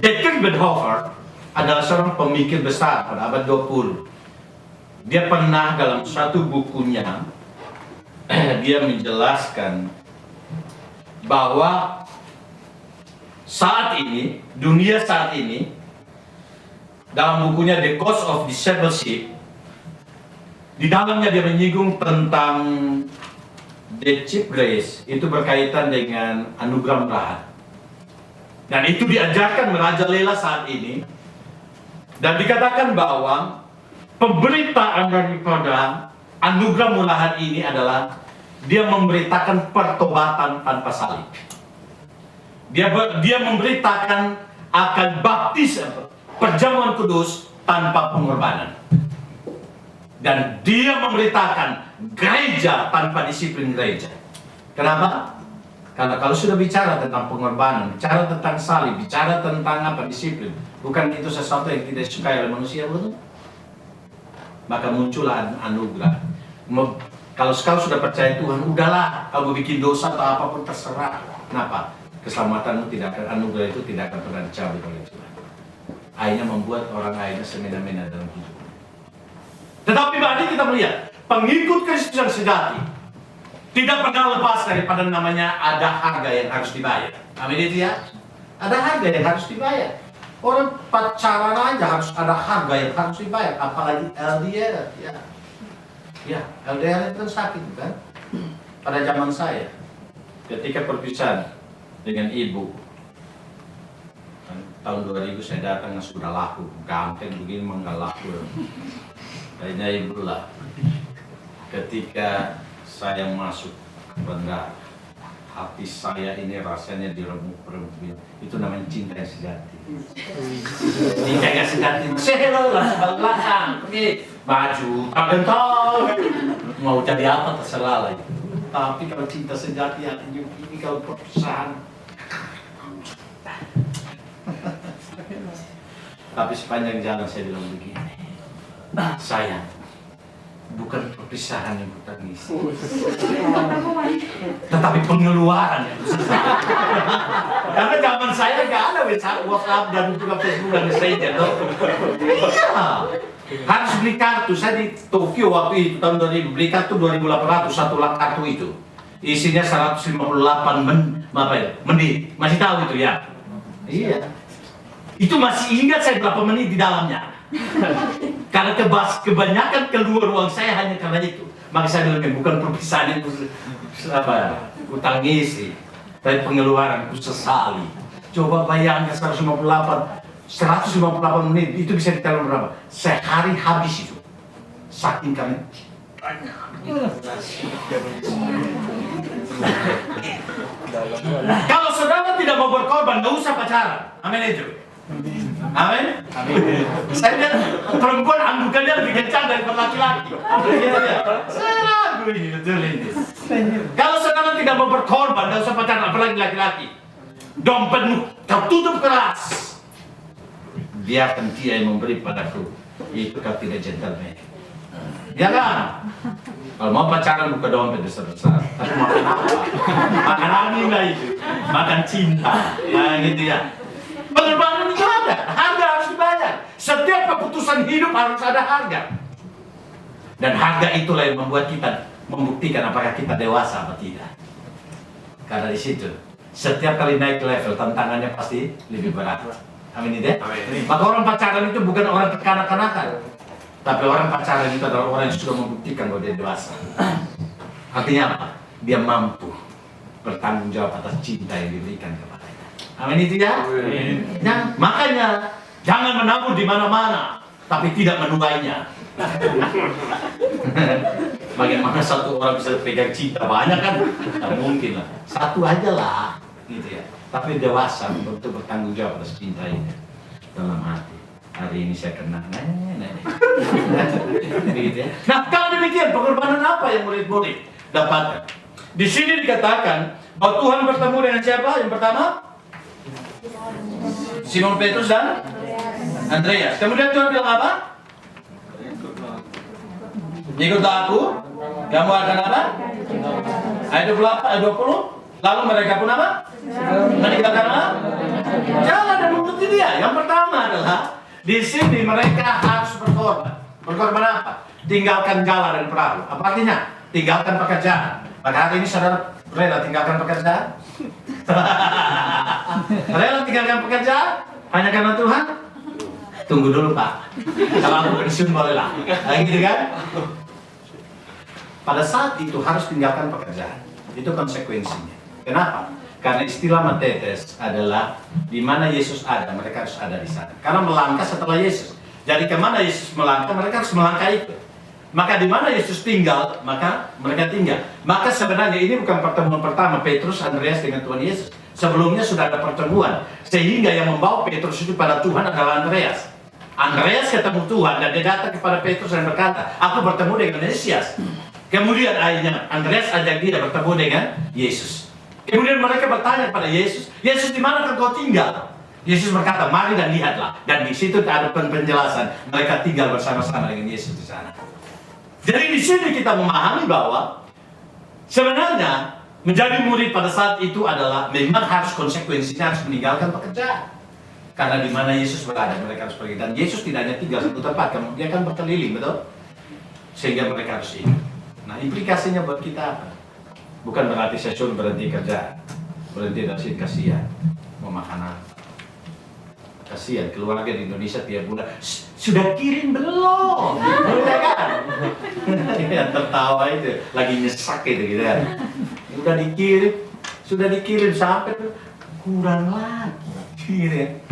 Speaker 1: Dietrich Bonhoeffer adalah seorang pemikir besar pada abad 20. Dia pernah dalam satu bukunya dia menjelaskan bahwa dunia saat ini, dalam bukunya The Cost of Discipleship, di dalamnya dia menyinggung tentang the cheap grace, itu berkaitan dengan anugerah murahan. Dan itu diajarkan merajalela saat ini, dan dikatakan bahwa pemberitaan daripada anugerah murahan ini adalah dia memberitakan pertobatan tanpa salib. Dia memberitakan akan baptisan perjamuan kudus tanpa pengorbanan. Dan dia memberitakan gereja tanpa disiplin gereja. Kenapa? Karena kalau sudah bicara tentang pengorbanan, bicara tentang salib, bicara tentang disiplin, bukan itu sesuatu yang tidak disukai oleh manusia, betul? Maka muncullah anugerah. Kalau sudah percaya Tuhan, udahlah, kalau bikin dosa atau apapun terserah. Kenapa? Keselamatanmu tidak akan, anugerah itu tidak akan pernah dicabut oleh Tuhan. Akhirnya membuat orang akhirnya semena-mena dalam hidup. Tetapi mari kita melihat, pengikut Kristus yang sejati tidak pernah lepas daripada namanya ada harga yang harus dibayar. Amin itu ya? Ada harga yang harus dibayar. Orang pacaran aja harus ada harga yang harus dibayar, apalagi LDR. Ya, LDR itu kan sakit kan? Pada zaman saya, ketika perpisahan dengan ibu, tahun 2000 saya datang sudah laku, ganteng begini mah laku. Kayaknya ibu lah. Ketika saya masuk kepada hati saya ini rasanya diremuk-remuk, itu namanya cinta yang sejati. Cinta yang sejati, selo lah belakang, baju tak mau jadi apa terserah lah itu. Tapi kalau cinta sejati artinya ini kalau perpisahan. Tapi sepanjang jalan saya bilang begini, sayang, bukan perpisahan yang kutangisi, tetapi pengeluaran yang susah. Karena zaman saya nggak ada WhatsApp dan juga Facebook dan Messenger. Iya, harus beli kartu. Saya di Tokyo waktu itu tahun 2000 beli kartu 2.800 satu kartu itu. Isinya 158 menit. Masih tahu itu ya? Iya. Itu masih ingat saya berapa menit di dalamnya. Karena kebanyakan keluar uang saya hanya karena itu. Maka saya bilang bukan perpisahan itu kutangisi, tapi pengeluaran ku sesali. Coba bayangkan 158 menit itu bisa ditelan berapa? Sehari habis itu. Saking kami kalau saudara tidak mau berkorban, nggak usah pacaran. Amin itu. Amin. Saya lihat perempuan anggukannya lebih kencang daripada laki-laki. Saya ragu ini betul ini. Kalau saudara tidak mau berkorban, nggak usah pacaran, apalagi laki-laki. Dompetmu tertutup keras. Biarkan dia yang memberi padaku. Itu kau tidak gentleman. Ya kan? Kalau mau pacaran buka dompet besar-besar. Tapi makan apa? Makan angin lah itu. Makan cinta. Nah gitu ya. Pengorbanan itu ada. Harga harus dibayar. Setiap keputusan hidup harus ada harga. Dan harga itulah yang membuat kita membuktikan apakah kita dewasa atau tidak. Karena di situ setiap kali naik level tantangannya pasti lebih berat. Amin tidak? Maka orang pacaran itu bukan orang kekanak-kanakan. Tapi orang pacaran itu adalah orang yang sudah membuktikan bahwa dia dewasa. Artinya apa? Dia mampu bertanggung jawab atas cinta yang diberikan kepadanya. Amin itu ya? Ya, makanya jangan menabur di mana-mana, tapi tidak menuainya. Bagaimana satu orang bisa pegang cinta banyak kan? Tidak mungkin lah. Satu aja lah, gitu ya. Tapi dewasa untuk bertanggung jawab atas cinta ini dalam hati. Hari ini saya kena nenek. Begitu ya. Nah, kalau demikian pengorbanan apa yang murid-murid dapatkan? Di sini dikatakan bahwa Tuhan bertemu dengan siapa? Yang pertama Simon Petrus dan Andreas. Kemudian Tuhan bilang apa? Ikutlah aku, kamu akan apa? Ayat 20. Lalu mereka pun apa? Meninggalkan apa? Jalan dan mengikuti dia. Yang pertama adalah di sini mereka harus berkorban. Berkorban apa? Tinggalkan gala dan perahu. Apa artinya? Tinggalkan pekerjaan. Pada hari ini saudara rela tinggalkan pekerjaan? Rela tinggalkan pekerjaan? Hanya karena Tuhan? Tunggu dulu Pak. Kalau aku pensiun boleh lah. Nah, gitu kan? Pada saat itu harus tinggalkan pekerjaan. Itu konsekuensinya. Kenapa? Karena istilah matetes adalah di mana Yesus ada, mereka harus ada di sana. Karena melangkah setelah Yesus. Jadi kemana Yesus melangkah, mereka harus melangkah itu. Maka di mana Yesus tinggal, maka mereka tinggal. Maka sebenarnya ini bukan pertemuan pertama Petrus, Andreas dengan Tuhan Yesus. Sebelumnya sudah ada pertemuan. Sehingga yang membawa Petrus itu pada Tuhan adalah Andreas. Andreas ketemu Tuhan dan dia datang kepada Petrus dan berkata, aku bertemu dengan Mesias. Kemudian akhirnya Andreas ajak dia bertemu dengan Yesus. Kemudian mereka bertanya kepada Yesus, Yesus di mana kau tinggal? Yesus berkata, mari dan lihatlah. Dan di situ ada penjelasan, mereka tinggal bersama-sama dengan Yesus di sana. Jadi di sini kita memahami bahwa sebenarnya menjadi murid pada saat itu adalah memang harus konsekuensinya harus meninggalkan pekerjaan. Karena di mana Yesus berada, mereka harus pergi. Dan Yesus tidak hanya tinggal satu tempat, dia kan berkeliling, betul? Sehingga mereka harus ingat. Nah, implikasinya buat kita apa? Bukan berarti saya suruh berhenti kerja, berhenti dari kasihan, mau makan apa? Kasihan keluarga di Indonesia tiap bulan sudah kirim belum? Udah kan? Yang tertawa itu lagi nyesak itu gitu kan. Sudah dikirim sampai kurang lagi kirim.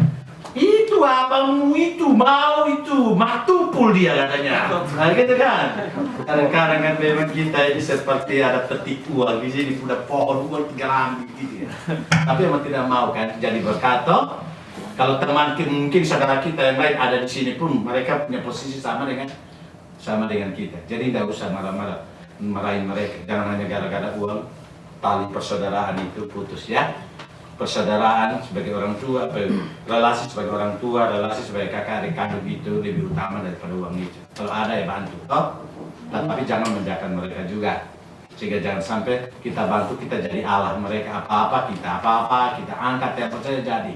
Speaker 1: Itu abangmu itu mau itu matupul dia katanya. Nah gitu kan. Kadang-kadang kan memang kita ini seperti ada petik uang di sini udah pohon uang tinggal ambil gitu ya. Tapi emang tidak mau kan jadi berkata. Kalau teman mungkin saudara kita yang lain ada di sini pun mereka punya posisi sama dengan kita. Jadi tidak usah marah-marah marahin mereka. Jangan hanya gara-gara uang tali persaudaraan itu putus ya. Persaudaraan sebagai orang tua, relasi sebagai orang tua, relasi sebagai kakak adik kandung itu lebih utama daripada uang itu. Kalau ada ya bantu, toh. Tapi jangan menjakan mereka juga. Sehingga jangan sampai kita bantu kita jadi Allah mereka apa-apa kita angkat yang percaya jadi.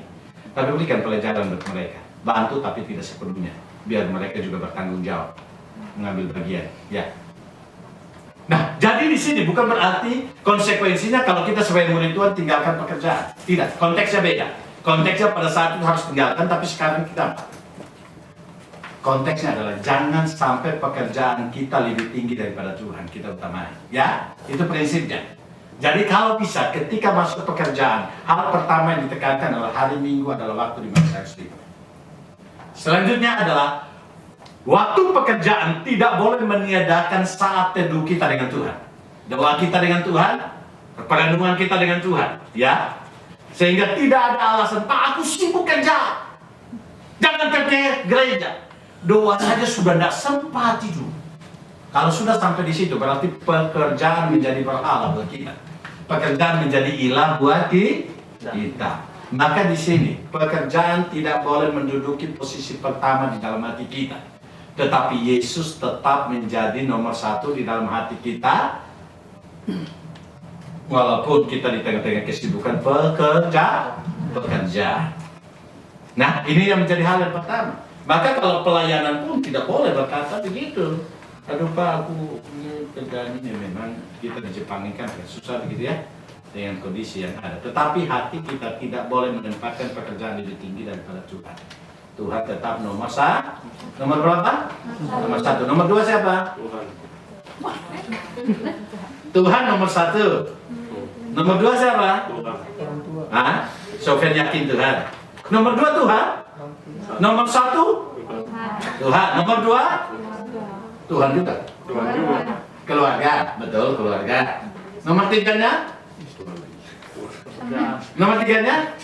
Speaker 1: Tapi berikan pelajaran buat mereka. Bantu tapi tidak sepenuhnya. Biar mereka juga bertanggung jawab mengambil bagian. Ya. Nah, jadi di sini bukan berarti konsekuensinya kalau kita sebagai murid Tuhan tinggalkan pekerjaan. Tidak, konteksnya beda. Konteksnya pada saat itu harus tinggalkan, tapi sekarang kita konteksnya adalah jangan sampai pekerjaan kita lebih tinggi daripada Tuhan kita utamai. Ya, itu prinsipnya. Jadi kalau bisa ketika masuk pekerjaan, hal pertama yang ditekankan adalah hari Minggu adalah waktu di mana saya harus libur. Selanjutnya adalah waktu pekerjaan tidak boleh meniadakan saat teduh kita dengan Tuhan. Doa kita dengan Tuhan, perenungan kita dengan Tuhan, ya. Sehingga tidak ada alasan, Pak aku sibuk kerja. Jangan ke gereja. Doa saja sudah tidak sempat tidur. Kalau sudah sampai di situ berarti pekerjaan menjadi berhala buat kita. Pekerjaan menjadi ilah buat kita. Maka di sini pekerjaan tidak boleh menduduki posisi pertama di dalam hati kita. Tetapi Yesus tetap menjadi nomor satu di dalam hati kita. Walaupun kita di tengah-tengah kesibukan pekerja. Nah, ini yang menjadi hal yang pertama. Maka kalau pelayanan pun tidak boleh berkata begitu. Aduh Pak, aku ini kerjaan ini memang kita di Jepang ini kan susah begitu ya. Dengan kondisi yang ada. Tetapi hati kita tidak boleh menempatkan pekerjaan lebih tinggi daripada Tuhan. Tuhan tetap nomor satu. Nomor berapa? Nomor satu. Nomor dua siapa? Tuhan nomor satu. Nomor dua siapa? Hah? Sofian yakin Tuhan. Nomor dua Tuhan. Nomor satu Tuhan. Nomor dua Tuhan juga. Keluarga, betul keluarga. Nomor tiganya? Nomor tiganya?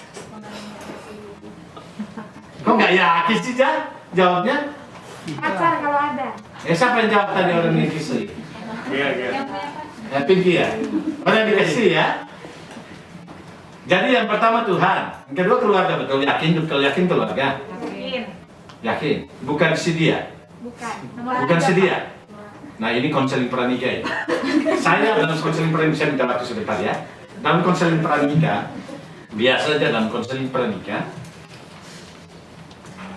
Speaker 1: Kok nggak yakin sih Jan? Jawabnya?
Speaker 3: Pacar kalau ada.
Speaker 1: Siapa yang jawab tadi orang ini kisah? Ya, Pinky ya? Orang dikasih ya? Jadi yang pertama Tuhan, yang kedua keluarga, betul yakin keluarga? Yakin? Bukan si dia? Bukan si dia? Nah ini konseling pranikah ya. Saya dalam konseling pranikah, saya minta waktu sebentar ya. Dalam konseling pranikah, biasa aja dalam konseling pranikah,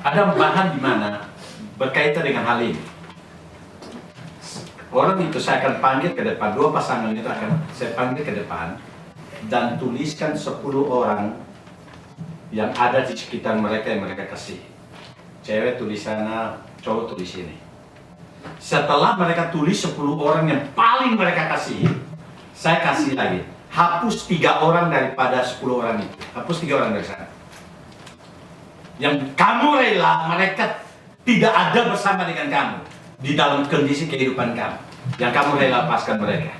Speaker 1: ada bahan di mana berkaitan dengan hal ini. Orang itu saya akan panggil ke depan, dua pasangan itu akan saya panggil ke depan dan tuliskan 10 orang yang ada di sekitar mereka yang mereka kasih. Cewek tulis sana, cowok tulis ini. Setelah mereka tulis 10 orang yang paling mereka kasih, saya kasih lagi. Hapus 3 orang daripada 10 orang itu. Hapus 3 orang dari sana. Yang kamu rela mereka tidak ada bersama dengan kamu di dalam kondisi kehidupan kamu. Yang kamu rela lepaskan mereka.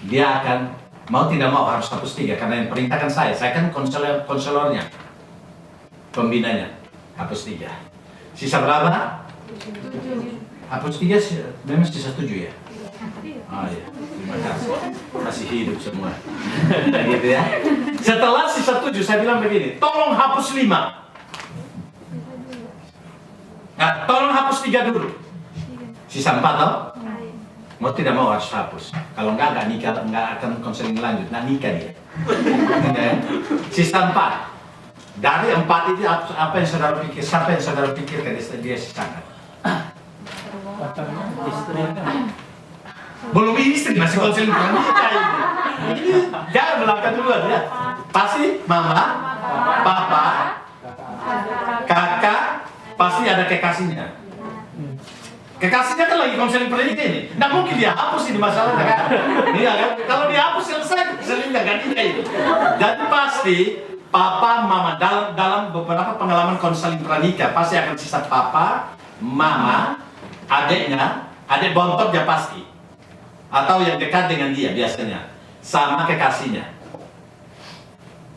Speaker 1: Dia akan Mau tidak mau harus hapus 3 karena yang perintahkan saya kan konselornya, pembinanya. Hapus 3. Sisa berapa?
Speaker 3: 7.
Speaker 1: Hapus 3 memang sisa 7 ya? Oh iya, terima kasih. Masih hidup semua. Gitu ya. Setelah sisa 7 saya bilang begini, tolong hapus 5. Nah, tolong hapus 3 dulu. Sisa 4 toh? Mau tidak mau harus hapus. Kalau enggak nikah, enggak akan konseling lanjut. Nggak nikah dia. Sisa 4. Dari 4 itu apa yang saudara pikir? Siapa yang saudara pikirkan dia sisakan? Belum istri masih konseling pranikah ini. Jangan belakang dulu ya. Pasti mama, papa, kakak, pasti ada kekasihnya. Kekasihnya kan lagi konseling pranikah ini. Nggak mungkin dia hapus ini masalahnya kan? Iya kan? Kalau dia hapus selesai, konseling nggak ganti itu. Jadi pasti papa, mama dalam beberapa pengalaman konseling pranikah pasti akan sisa papa, mama, adiknya, adik bontot dia pasti. Atau yang dekat dengan dia biasanya, sama kekasihnya.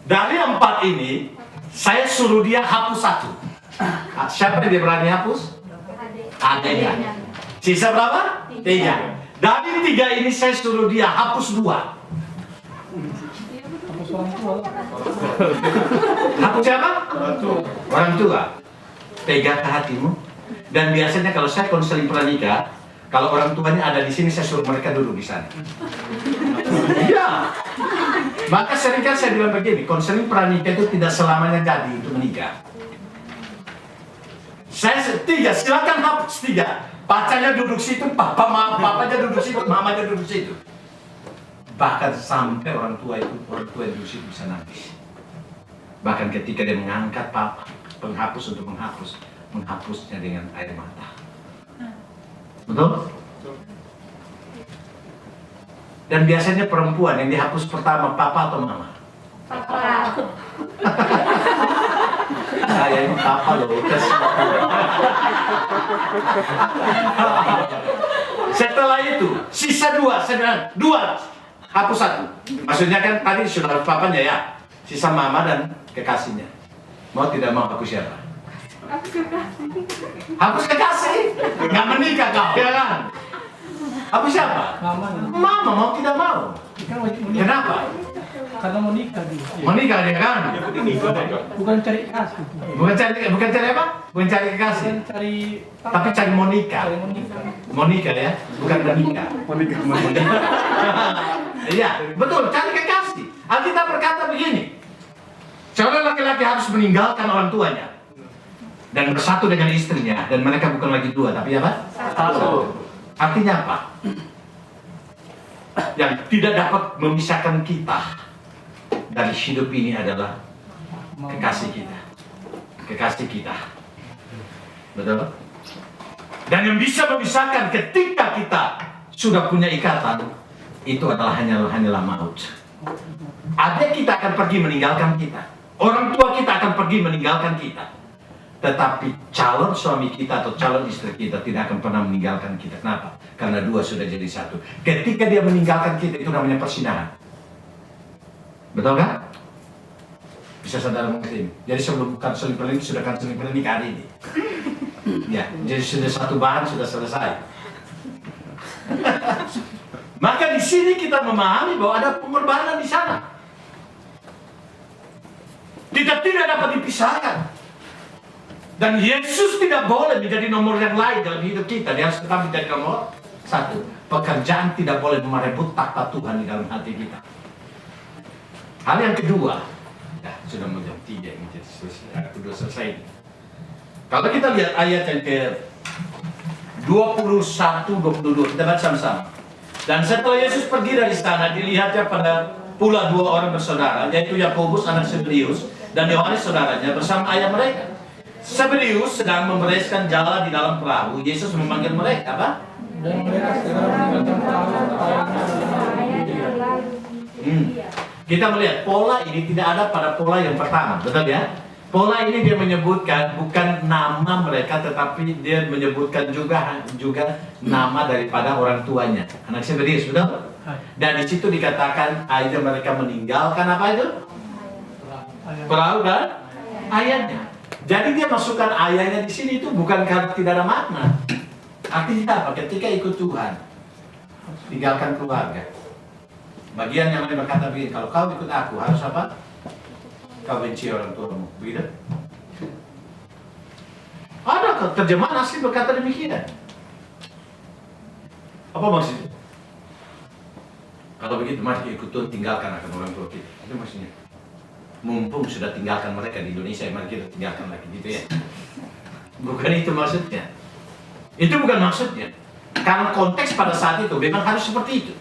Speaker 1: Dari 4 ini, saya suruh dia hapus 1. Siapa yang dia berani hapus? Adiknya. Sisa berapa? 3. Dari 3 ini saya suruh dia hapus 2. Hapus siapa? Orang tua. Pegang ke hatimu. Dan biasanya kalau saya konseling pranikah, kalau orang tuanya ada di sini, saya suruh mereka duduk di sana. Iya. Maka seringkali saya bilang begini, konseling pranikah itu tidak selamanya jadi untuk menikah. Saya 3, silakan hapus 3. Pacarnya duduk situ, papanya duduk situ, mamanya duduk situ. Bahkan sampai orang tua yang duduk situ bisa nangis. Bahkan ketika dia mengangkat penghapus untuk menghapusnya dengan air mata. Betul? Dan biasanya perempuan yang dihapus pertama, papa atau mama?
Speaker 3: Papa.
Speaker 1: Saya ini papa loh. Setelah itu, sisa 2, saya bilang 2, hapus 1. Maksudnya kan tadi sudah papanya ya, sisa mama dan kekasihnya. Mau tidak mau hapus siapa? Hapus kekasih. Nggak menikah kau, ya kan? Hapus siapa? Mama mau tidak mau. Kenapa?
Speaker 2: Karena mau nikah dia.
Speaker 1: Menikah dia kan?
Speaker 2: Bukan cari kasih.
Speaker 1: Bukan cari apa? Bukan cari kekasih.
Speaker 2: Bukan cari.
Speaker 1: Tapi cari monika.
Speaker 2: Cari menikah.
Speaker 1: Monika ya, bukan menikah.
Speaker 4: Monika.
Speaker 1: Iya, betul, cari kekasih. Alkitab berkata begini. Seorang laki-laki harus meninggalkan orang tuanya dan bersatu dengan istrinya, dan mereka bukan lagi 2 tapi apa? 1. Artinya apa? Yang tidak dapat memisahkan kita dari hidup ini adalah kekasih kita. Kekasih kita. Betul? Dan yang bisa memisahkan ketika kita sudah punya ikatan, itu adalah hanyalah maut. Adik kita akan pergi meninggalkan kita. Orang tua kita akan pergi meninggalkan kita. Tetapi calon suami kita atau calon istri kita tidak akan pernah meninggalkan kita. Kenapa? Karena 2 sudah jadi 1. Ketika dia meninggalkan kita, itu namanya persinahan. Betul kan? Bisa saudara mengerti ini? Jadi sebelum konseling pranikah sudah konseling pranikah hari ini. Ya, jadi sudah satu bahan sudah selesai. Maka di sini kita memahami bahwa ada pengorbanan di sana. Kita tidak dapat dipisahkan. Dan Yesus tidak boleh menjadi nomor yang lain dalam hidup kita. Dia harus tetap menjadi nomor 1. Pekerjaan tidak boleh merebut takhta Tuhan di dalam hati kita. Hal yang kedua, ya sudah mau jam 3 ini, jadi sudah selesai. Kalau kita lihat ayat yang ke 21-22, kita baca sama-sama. Dan setelah Yesus pergi dari sana, dilihatnya pada pula 2 orang bersaudara, yaitu Yakobus anak Zebedeus dan Yohanes saudaranya bersama ayah mereka. Zebedeus sedang membereskan jala di dalam perahu. Yesus memanggil mereka, apa?
Speaker 2: Dan mereka segera meninggalkan perahu
Speaker 1: Kita melihat pola ini tidak ada pada pola yang pertama, betul ya? Pola ini dia menyebutkan bukan nama mereka, tetapi dia menyebutkan juga nama daripada orang tuanya. Anak Sebedius, betul? Dan di situ dikatakan akhirnya mereka meninggalkan apa itu? Perahu dan ayahnya. Jadi dia masukkan ayahnya di sini itu bukan karena tidak ada makna. Artinya apa? Ketika ikut Tuhan, tinggalkan keluarga. Bagian yang lain berkata begini, kalau kau ikut aku harus apa? Kau benci orang tuamu, begitu? Ada terjemahan asli berkata demikian. Apa maksudnya? Kalau begitu mari ikut Tuhan, tinggalkan akan orang tua kita. Itu maksudnya. Mumpung sudah tinggalkan mereka di Indonesia, mari kita tinggalkan lagi, gitu ya. Bukan itu maksudnya. Itu bukan maksudnya. Karena konteks pada saat itu memang harus seperti itu.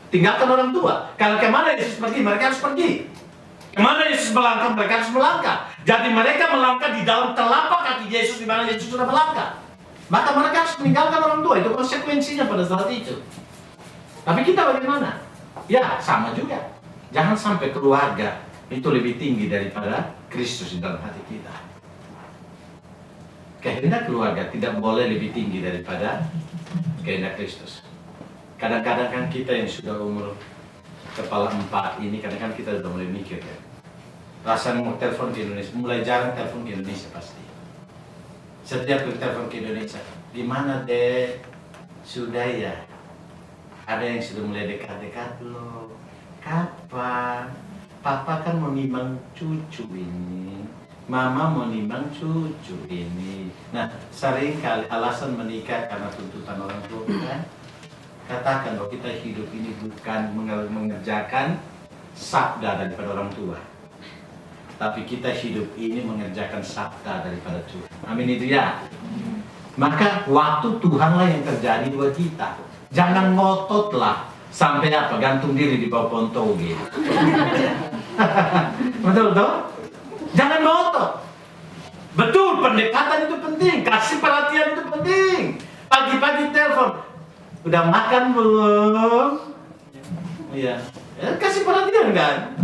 Speaker 1: Tinggalkan orang tua. Karena kemana Yesus pergi, mereka harus pergi. Kemana Yesus melangkah, mereka harus melangkah. Jadi mereka melangkah di dalam telapak kaki Yesus, di mana Yesus sudah melangkah. Maka mereka harus meninggalkan orang tua. Itu konsekuensinya pada saat itu. Tapi kita bagaimana? Ya, sama juga. Jangan sampai keluarga itu lebih tinggi daripada Kristus di dalam hati kita. Kehendak keluarga tidak boleh lebih tinggi daripada kehendak Kristus. Kadang-kadang kan kita yang sudah umur kepala 4 ini, kadang-kadang kita sudah mulai mikir ya. Rasanya mau telepon ke Indonesia, mulai jarang telepon ke Indonesia pasti. Setiap kali telepon ke Indonesia, gimana deh? Sudah ya? Ada yang sudah mulai dekat-dekat loh. Kapan? Papa kan mau nimbang cucu ini. Mama mau nimbang cucu ini. Nah, sering kali alasan menikah karena tuntutan orang tua kan? Katakan bahwa kita hidup ini bukan mengerjakan sabda daripada orang tua, tapi kita hidup ini mengerjakan sabda daripada Tuhan. Amin itu ya. Maka waktu Tuhanlah yang terjadi buat kita. Jangan ngototlah sampai apa gantung diri di bawah pohon toge. Betul betul? Jangan ngotot. Betul, pendekatan itu penting, kasih perhatian itu penting. Pagi-pagi telepon. Udah makan belum? Iya. Ya, kasih perhatian kan?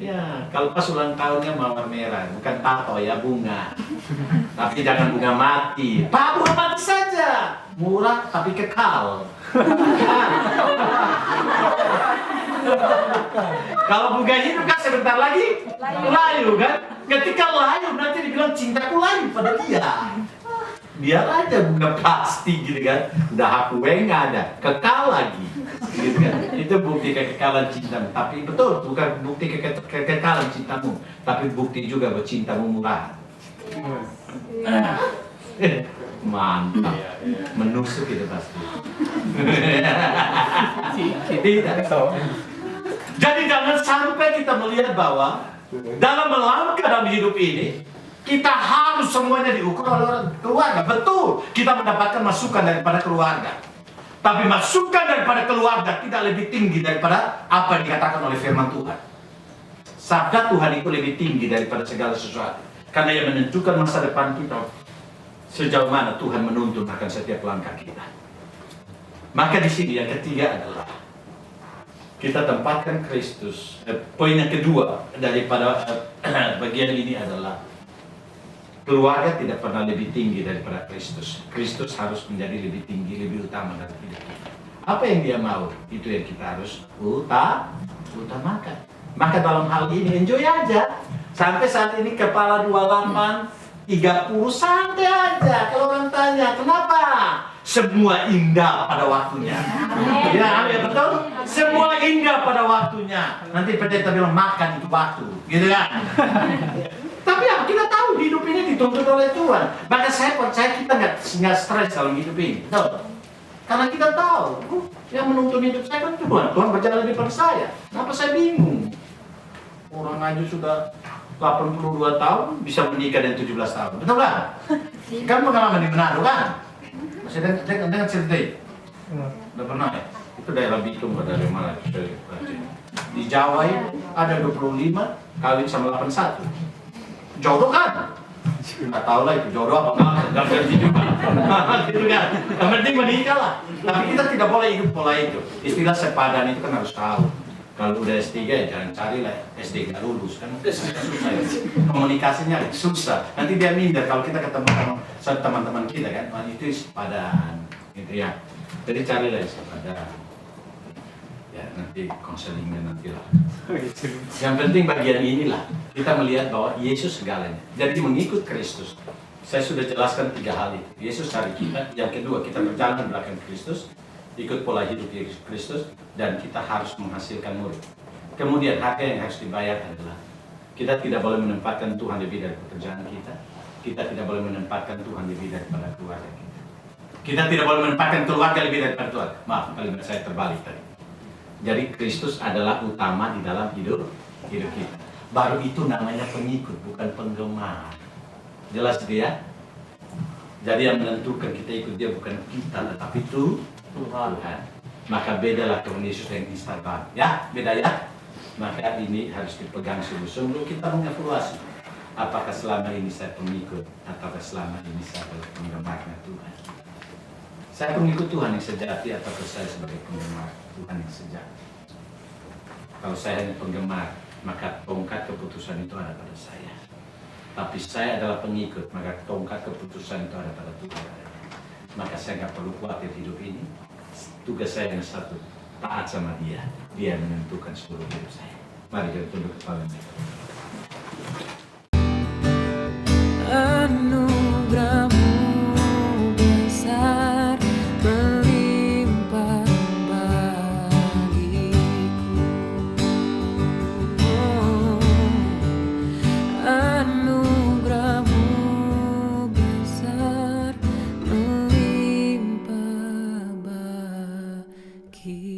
Speaker 1: Ya, kalau pas ulang tahunnya mawar merah, bukan tato ya, bunga. Tapi jangan bunga mati. Pak, bunga mati saja. Murah tapi kekal. Kalau bunga hidup kan sebentar lagi layu kan? Ketika layu nanti dibilang cintaku layu pada dia. Biar aja bunga plastik gitu kan, udah aku nggak ada, kekal lagi, gitu kan. Itu bukti kekekalan cintamu. Tapi betul, bukan bukti kekekalan cintamu, tapi bukti juga bahwa cintamu murah. Mantap, menusuk itu pasti. Tidak. Jadi jangan sampai kita melihat bahwa dalam melangkah dalam hidup ini kita harus semuanya diukur oleh orang keluarga. Betul, kita mendapatkan masukan daripada keluarga. Tapi masukan daripada keluarga tidak lebih tinggi daripada apa yang dikatakan oleh firman Tuhan. Sabda Tuhan itu lebih tinggi daripada segala sesuatu. Karena yang menentukan masa depan kita sejauh mana Tuhan menuntun akan setiap langkah kita. Maka di sini yang ketiga adalah kita tempatkan Kristus. Poin yang kedua daripada bagian ini adalah keluarga tidak pernah lebih tinggi daripada Kristus. Kristus harus menjadi lebih tinggi, lebih utama dalam hidup kita. Apa yang dia mau, itu yang kita harus utamakan. Maka dalam hal ini enjoy aja. Sampai saat ini kepala 28, 30, santai aja. Kalau orang tanya, kenapa? Semua indah pada waktunya. Ya, betul? Semua indah pada waktunya. Nanti pendeta bilang makan itu waktu, gitu kan? Tapi ya, kita tahu hidup ini dituntut oleh Tuhan. Maka saya percaya kita nggak stres dalam hidup ini. Tahu? Karena kita tahu yang menuntun hidup saya kan Tuhan. Tuhan berjalan di depan saya. Kenapa saya bingung? Orang aja sudah 82 tahun bisa menikah dan 17 tahun. Betul kan? Kan pengalaman di Manado kan? Masih dengan cerita itu? Udah pernah ya? Itu daerah Bitung, daerah mana? Di Jawa itu ada 25 kawin sama 81. Jodoh kan? Nggak tahu lah itu jodoh apa enggak ganti juga. Gitu kan? Yang penting menikah lah. Tapi kita tidak boleh hidup pola itu. Istilah sepadan itu kan harus tahu. Kalau udah S3 ya jangan carilah SD nggak lulus kan susah ya. Komunikasinya susah. Nanti dia minder kalau kita ketemu sama teman-teman kita kan, wah itu sepadan gitu ya. Jadi carilah sepadan. Ya nanti konselingnya nanti lah. Yang penting bagian inilah kita melihat bahwa Yesus segalanya. Jadi mengikut Kristus. Saya sudah jelaskan 3 hal itu. Yesus cari kita. Yang kedua kita berjalan belakang Kristus. Ikut pola hidup Yesus Kristus, dan kita harus menghasilkan murid. Kemudian harga yang harus dibayar adalah kita tidak boleh menempatkan Tuhan lebih dari pekerjaan kita. Kita tidak boleh menempatkan Tuhan lebih daripada keluarga kita. Kita tidak boleh menempatkan keluarga lebih daripada Tuhan. Maaf, kalimat saya terbalik tadi. Jadi Kristus adalah utama di dalam hidup kita. Baru itu namanya pengikut, bukan penggemar. Jelas dia? Jadi yang menentukan kita ikut dia bukan kita, tetapi Tuhan. Maka bedalah Tuhan Yesus dengan Instagram. Ya, beda ya. Maka ini harus dipegang sungguh-sungguh. Kita mengevaluasi. Apakah selama ini saya pengikut, ataukah selama ini saya adalah penggemarnya Tuhan? Saya pengikut Tuhan yang sejati, ataukah saya sebagai penggemar Tuhan yang sejati? Kalau saya hanya penggemar, maka tongkat keputusan itu ada pada saya. Tapi saya adalah pengikut, maka tongkat keputusan itu ada pada Tuhan. Maka saya nggak perlu khawatir hidup ini. Tugas saya yang satu, taat sama dia. Dia menentukan seluruh hidup saya. Mari kita tunduk kepala.
Speaker 4: Anugerahmu besar melimpah bagiku. Anugerahmu besar melimpah bagiku.